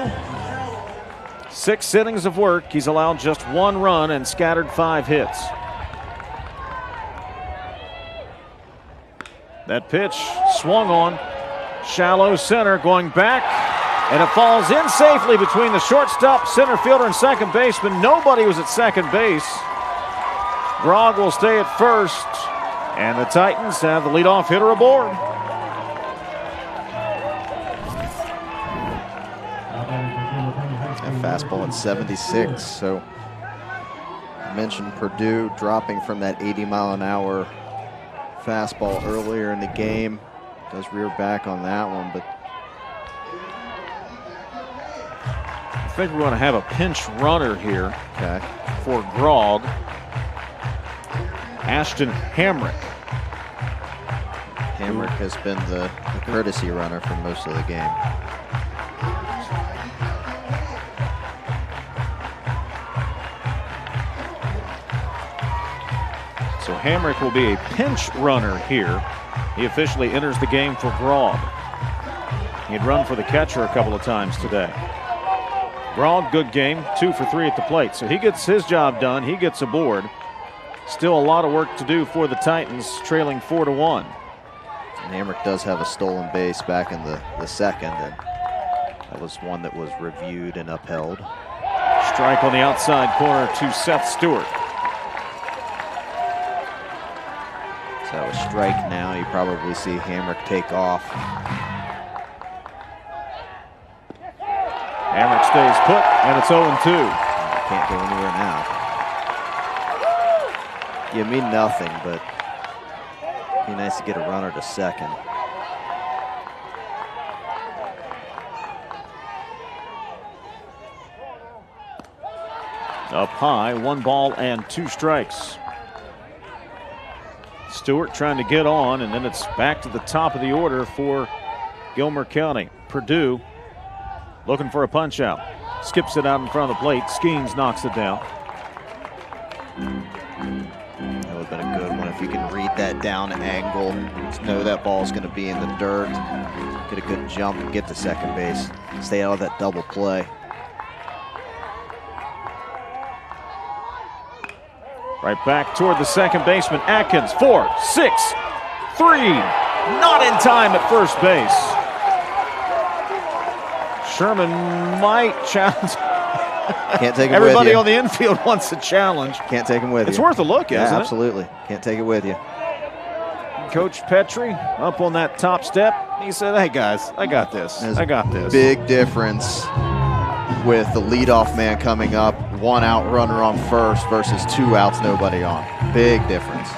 6 innings of work. He's allowed just 1 run and scattered 5 hits. That pitch swung on. Shallow center, going back, and it falls in safely between the shortstop, center fielder, and second baseman. Nobody was at second base. Grog will stay at first, and the Titans have the leadoff hitter aboard. And fastball at 76. So I mentioned Perdue dropping from that 80-mile-an-hour fastball earlier in the game. Does rear back on that one, but I think we're going to have a pinch runner here for Grog. Ashton Hamrick. Hamrick has been the courtesy runner for most of the game. So Hamrick will be a pinch runner here. He officially enters the game for Grog. He'd run for the catcher a couple of times today. Grog, good game, 2 for 3 at the plate. So he gets his job done. He gets aboard. Still a lot of work to do for the Titans, trailing 4-1. And Hamrick does have a stolen base back in the second, and that was one that was reviewed and upheld. Strike on the outside corner to Seth Stewart. So a strike now. You probably see Hamrick take off. Hamrick stays put, and it's 0-2. Can't go anywhere now. You mean nothing, but it'd be nice to get a runner to second. Up high, 1 ball and 2 strikes. Stewart trying to get on, and then it's back to the top of the order for Gilmer County. Perdue looking for a punch out. Skips it out in front of the plate. Skeens knocks it down. That would have been a good one if you can read that down angle. Just know that ball's going to be in the dirt. Get a good jump and get to second base. Stay out of that double play. Right back toward the second baseman. Atkins, 4, 6, 3. Not in time at first base. Sherman might challenge. Can't take it Everybody with you. on the infield wants a challenge. Can't take him with you. It's worth a look, yeah, isn't it? absolutely. Can't take it with you. Coach Petrie up on that top step. He said, hey, guys, I got this. I got this. Big difference with the leadoff man coming up, 1 out runner on first versus 2 outs, nobody on. Big difference.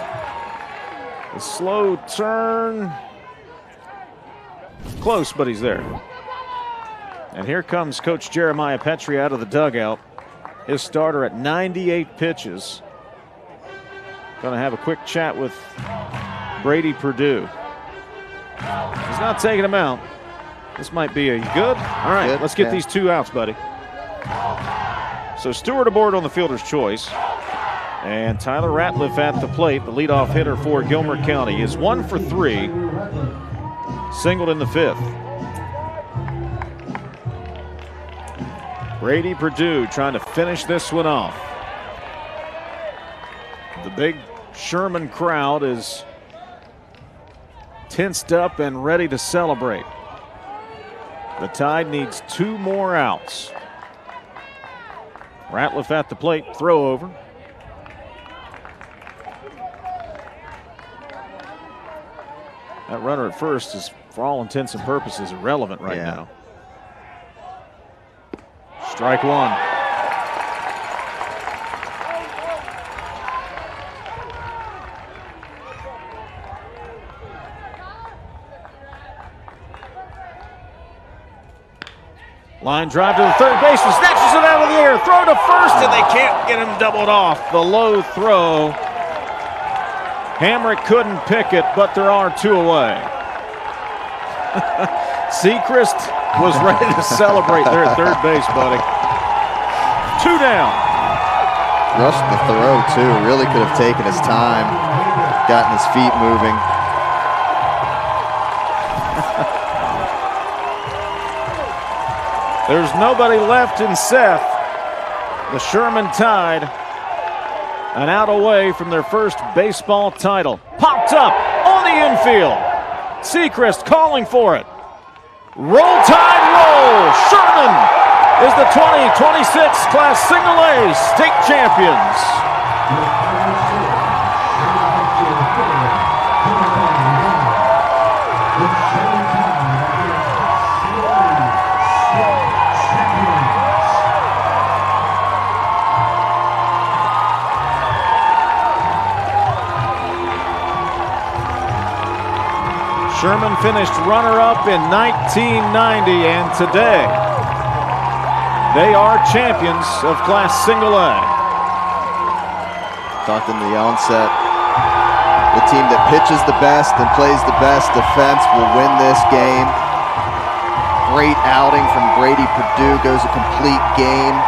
A slow turn. Close, but he's there. And here comes Coach Jeremiah Petrie out of the dugout. His starter at 98 pitches. Going to have a quick chat with Brady Perdue. He's not taking him out. This might be a good. All right, good. Let's get these 2 outs, buddy. So Stewart aboard on the fielder's choice. And Tyler Ratliff at the plate, the leadoff hitter for Gilmer County, is 1 for 3. Singled in the 5th. Brady Perdue trying to finish this one off. The big Sherman crowd is tensed up and ready to celebrate. The Tide needs 2 more outs. Ratliff at the plate, throw over. That runner at first is, for all intents and purposes, irrelevant right now. Strike 1. Line drive to the third baseman, snatches it out of the air, throw to first, and they can't get him doubled off. The low throw. Hamrick couldn't pick it, but there are 2 away. Sechrist was ready to celebrate there at third base, buddy. 2 down. Rushed the throw, too. Really could have taken his time, gotten his feet moving. There's nobody left in Seth. The Sherman Tide, an out away from their first baseball title. Popped up on the infield. Sechrist calling for it. Roll Tide, roll! Sherman is the 2026 Class Single A state champions. Sherman finished runner-up in 1990, and today they are champions of Class Single A. Talked in the onset, the team that pitches the best and plays the best defense will win this game. Great outing from Brady Perdue, goes a complete game.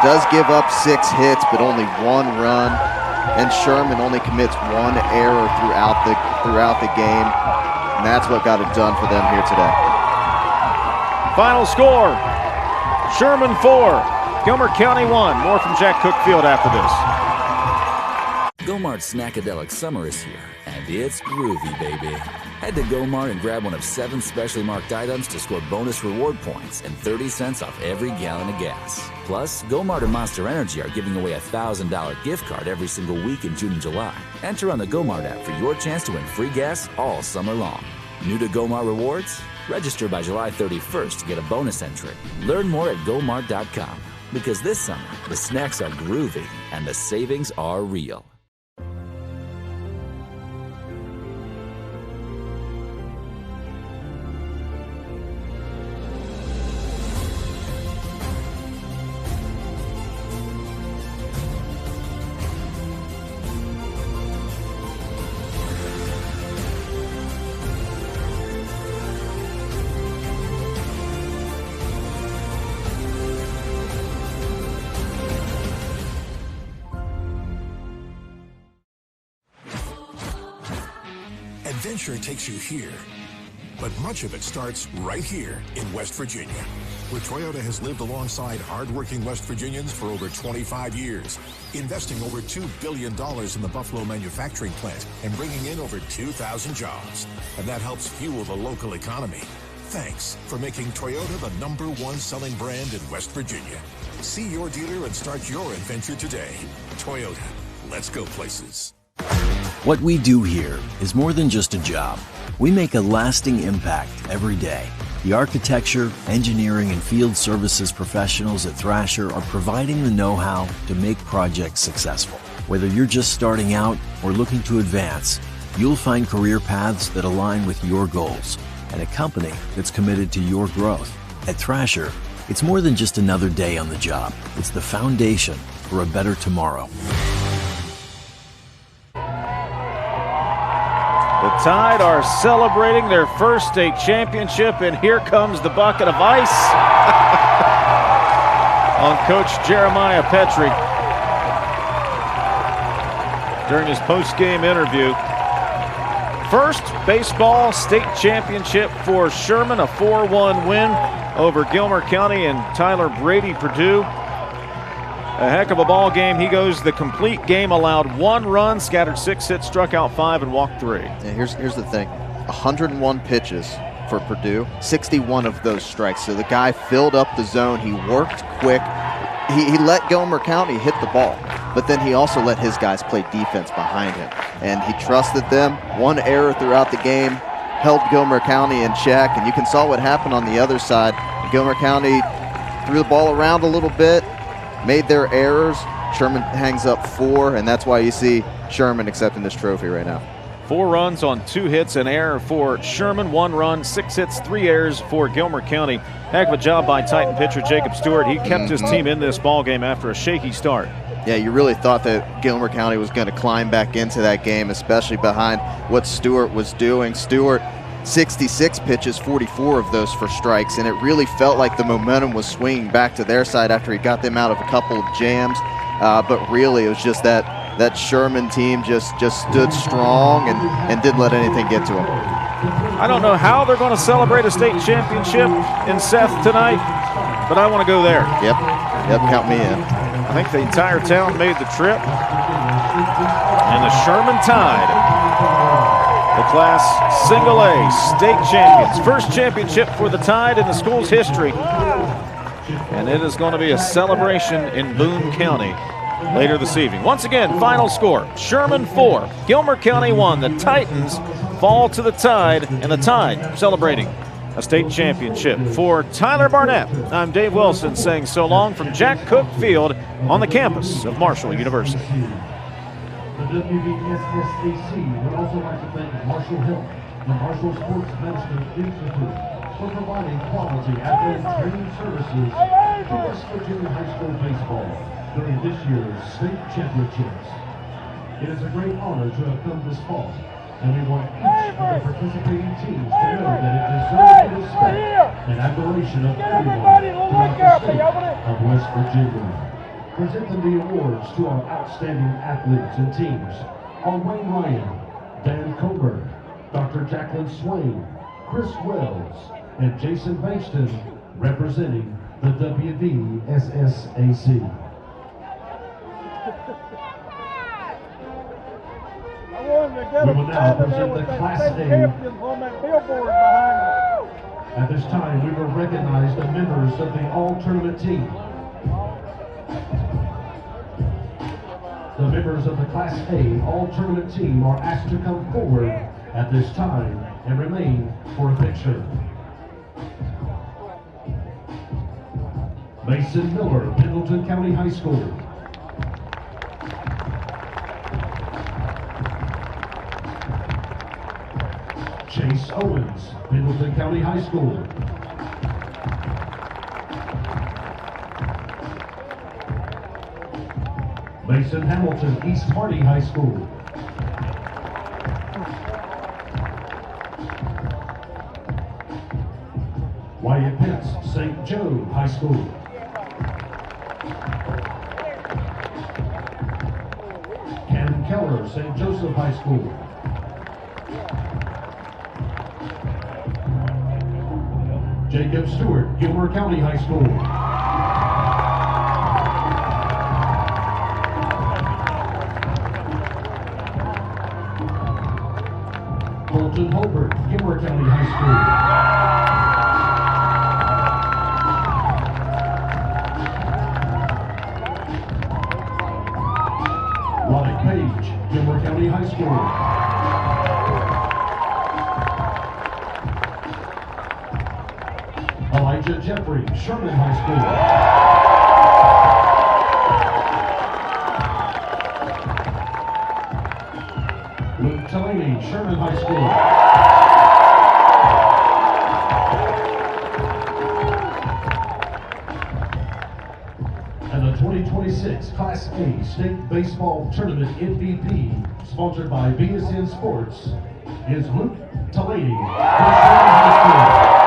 Does give up 6 hits, but only 1 run. And Sherman only commits 1 error throughout the game. And that's what got it done for them here today. Final score, Sherman 4, Gilmer County 1. More from Jack Cookfield after this. Gomart's Snackadelic Summer is here, and it's groovy, baby. Head to Gomart and grab one of 7 specially marked items to score bonus reward points and 30 cents off every gallon of gas. Plus, Gomart and Monster Energy are giving away a $1,000 gift card every single week in June and July. Enter on the Gomart app for your chance to win free gas all summer long. New to Gomart Rewards? Register by July 31st to get a bonus entry. Learn more at Gomart.com, because this summer, the snacks are groovy and the savings are real. Adventure takes you here, but much of it starts right here in West Virginia, where Toyota has lived alongside hardworking West Virginians for over 25 years, investing over $2 billion in the Buffalo manufacturing plant and bringing in over 2,000 jobs. And that helps fuel the local economy. Thanks for making Toyota the #1 selling brand in West Virginia. See your dealer and start your adventure today. Toyota, let's go places. What we do here is more than just a job. We make a lasting impact every day. The architecture, engineering, and field services professionals at Thrasher are providing the know-how to make projects successful. Whether you're just starting out or looking to advance, you'll find career paths that align with your goals and a company that's committed to your growth. At Thrasher, it's more than just another day on the job. It's the foundation for a better tomorrow. The Tide are celebrating their first state championship, and here comes the bucket of ice on Coach Jeremiah Petrie during his post-game interview. First baseball state championship for Sherman, a 4-1 win over Gilmer County and Tyler Brady Purdue. A heck of a ball game. He goes the complete game, allowed 1 run, scattered 6 hits, struck out 5, and walked 3. Yeah, here's the thing. 101 pitches for Purdue, 61 of those strikes. So the guy filled up the zone. He worked quick. He let Gilmer County hit the ball, but then he also let his guys play defense behind him. And he trusted them. 1 error throughout the game held Gilmer County in check. And you can saw what happened on the other side. Gilmer County threw the ball around a little bit, made their errors. Sherman hangs up 4, and that's why you see Sherman accepting this trophy right now. 4 runs on 2 hits, an error for Sherman, 1 run, 6 hits, 3 errors for Gilmer County. Heck of a job by Titan pitcher Jacob Stewart. He kept his team in this ball game after a shaky start. Yeah, you really thought that Gilmer County was going to climb back into that game, especially behind what Stewart was doing. Stewart, 66 pitches, 44 of those for strikes, and it really felt like the momentum was swinging back to their side after he got them out of a couple of jams. But really, it was just that Sherman team just stood strong and didn't let anything get to them. I don't know how they're going to celebrate a state championship in Seth tonight, but I want to go there. Yep, count me in. I think the entire town made the trip. And the Sherman Tide, the Class Single A state champions. First championship for the Tide in the school's history. And it is going to be a celebration in Boone County later this evening. Once again, final score, Sherman 4, Gilmer County 1. The Titans fall to the Tide, and the Tide celebrating a state championship. For Tyler Barnett, I'm Dave Wilson saying so long from Jack Cook Field on the campus of Marshall University. The WVSSAC would also like to thank Marshall Health, the Marshall Sports Medicine Institute, for providing quality athletic training services to West Virginia high school baseball during this year's state championships. It is a great honor to have come this fall, and we want each of the participating teams to know that it deserves the respect and admiration of everyone throughout the state of West Virginia. Presenting the awards to our outstanding athletes and teams are Wayne Ryan, Dan Comer, Dr. Jacqueline Swain, Chris Wells, and Jason Bankston, representing the WVSSAC. We will now present the Class A. At this time, we will recognize the members of the all-tournament team. The members of the Class A all-tournament team are asked to come forward at this time and remain for a picture. Mason Miller, Pendleton County High School. Chase Owens, Pendleton County High School. Mason Hamilton, East Hardy High School. Wyatt Pitts, St. Joe High School. Ken Keller, St. Joseph High School. Jacob Stewart, Gilmer County High School. Colton Holbert, Gilmer County High School. Roddick Page, Gilmer County High School. Elijah Jeffrey, Sherman High School. Luke Delaney, Sherman High School. And the 2026 Class A State Baseball Tournament MVP, sponsored by BSN Sports, is Luke Delaney from Sherman High School.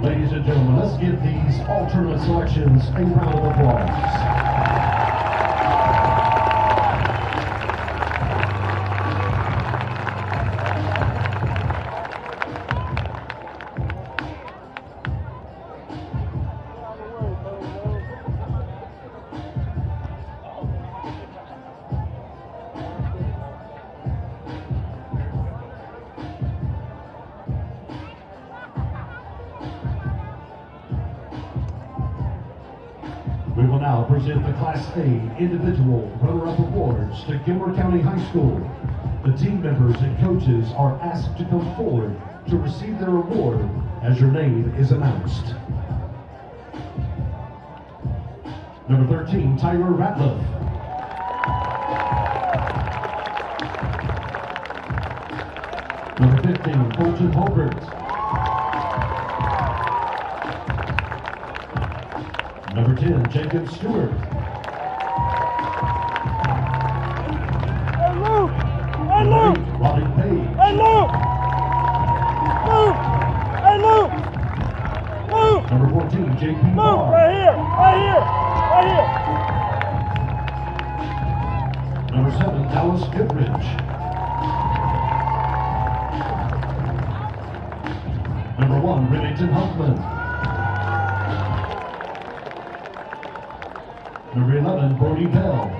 Ladies and gentlemen, let's give these all-tournament selections a round of applause. We will now present the Class A individual runner-up awards to Gilmer County High School. The team members and coaches are asked to come forward to receive their award as your name is announced. Number 13, Tyler Ratliff. Number 15, Colton Holbert. Number 10, Jacob Stewart. Hey, Luke! Hey, Luke! Roddick Page. Hey, Luke! Luke! Hey, Luke! Luke! Number 14, JP Luke, Barr. right here! Right here! Right here! Number 7, Dallas Goodrich. Number 1, Remington Huffman. Number 11, Brody Bell.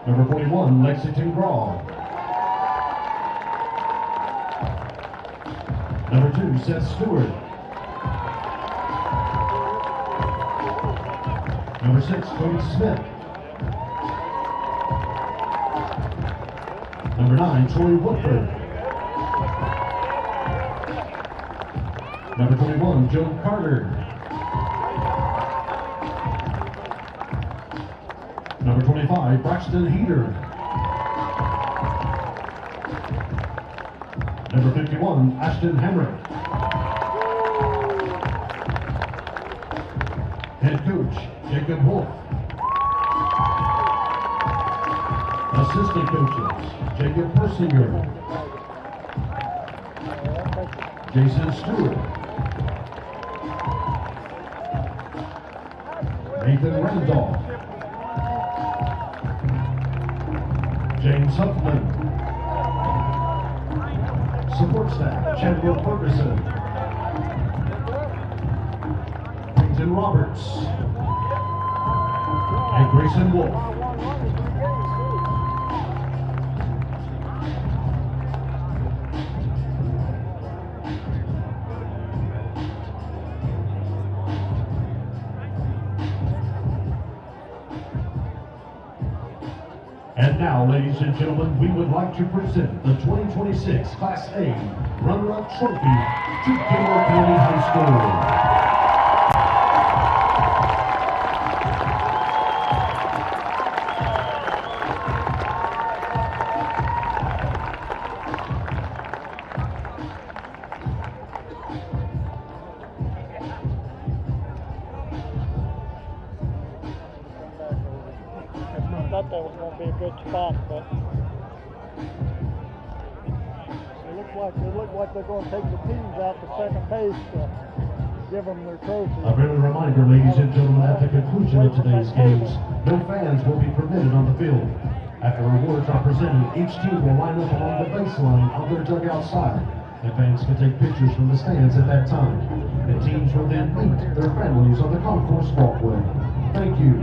Number 41, Lexington Graw. Number 2, Seth Stewart. Number 6, Cody Smith. Number 9, Troy Woodford. Number 21, Joe Carter. Number 25, Braxton Heater. Number 51, Ashton Hamrick. Head coach, Jacob Wolf. Assistant coaches, Jacob Persinger. Jason Stewart. Nathan Randolph. James Huffman. Support staff, Chandler Ferguson. Peyton Roberts. And Grayson Wolf. And now, ladies and gentlemen, we would like to present the 2026 Class A runner-up trophy to Gilmer County High School. thought that was going to be a good spot, but it looked like they're going to take the teams out to second base to give them their trophy. A friendly reminder, ladies and gentlemen, at the conclusion of today's games, no fans will be permitted on the field. After awards are presented, each team will line up along the baseline on their dugout side. And fans can take pictures from the stands at that time. The teams will then meet their families on the concourse walkway. Thank you.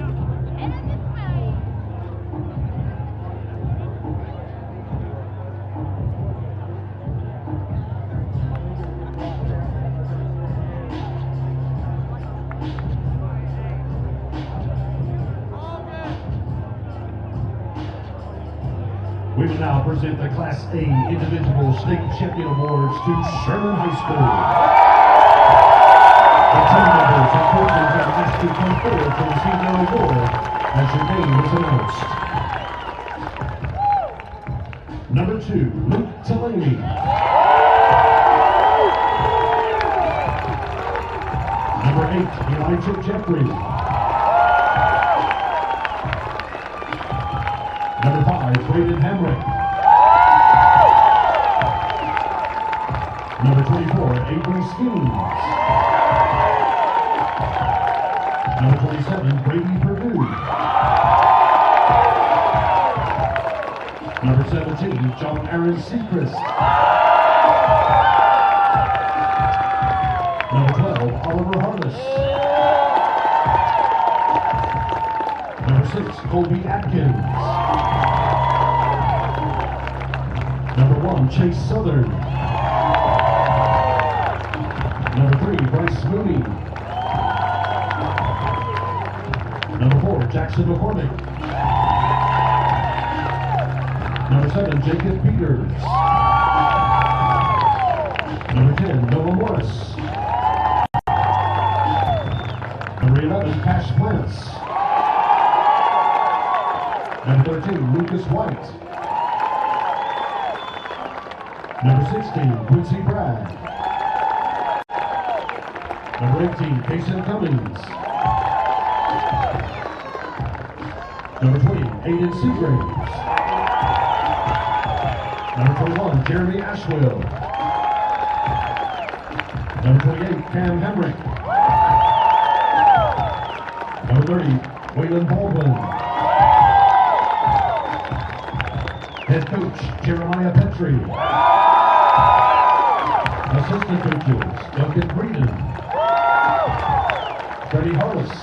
We will now present the Class A Individual State Champion Awards to Sherman High School. The team members and coaches are asked to come forward to receive their award as your name is announced. Number 2, Luke Delaney. Number 8, Elijah Jeffrey. Number 5, Braden Hamrick. Number 24, Avery Skeens. Number 27, Brady Perdue. Number 17, John Aaron Seacrest. Number 12, Oliver Harness. Number 6, Colby Atkins. Number 1, Chase Southern. Number 3, Bryce Mooney. Number 4, Jackson McCormick. Number 7, Jacob Peters. Number 10, Noah Morris. Number 11, Cash Plants. Number 13, Lucas White. Number 16, Quincy Bragg. Number 18, Kason Cummings. Number 20, Aiden Seagraves. Number 21, Jeremy Ashwell. Number 28, Cam Hemrick. Number 30, Waylon Baldwin. Head coach, Jeremiah Petrie. Assistant coaches, Duncan Breeden. Freddie Hollis.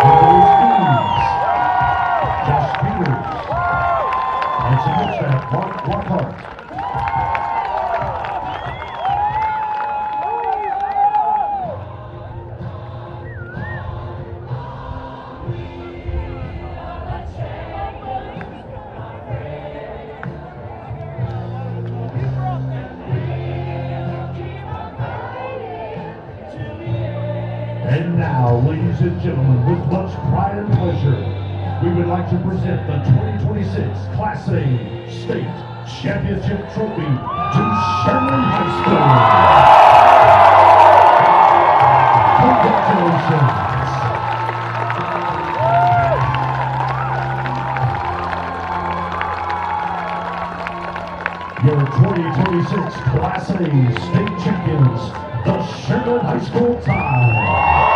Bruce Deans. Josh Peters. And support staff, Mark Lockhart. And now, ladies and gentlemen, with much pride and pleasure, we would like to present the 2026 Class A State Championship Trophy to Sherman High School. Congratulations. Your 2026 Class A State Champions, the Sherman High School Tide.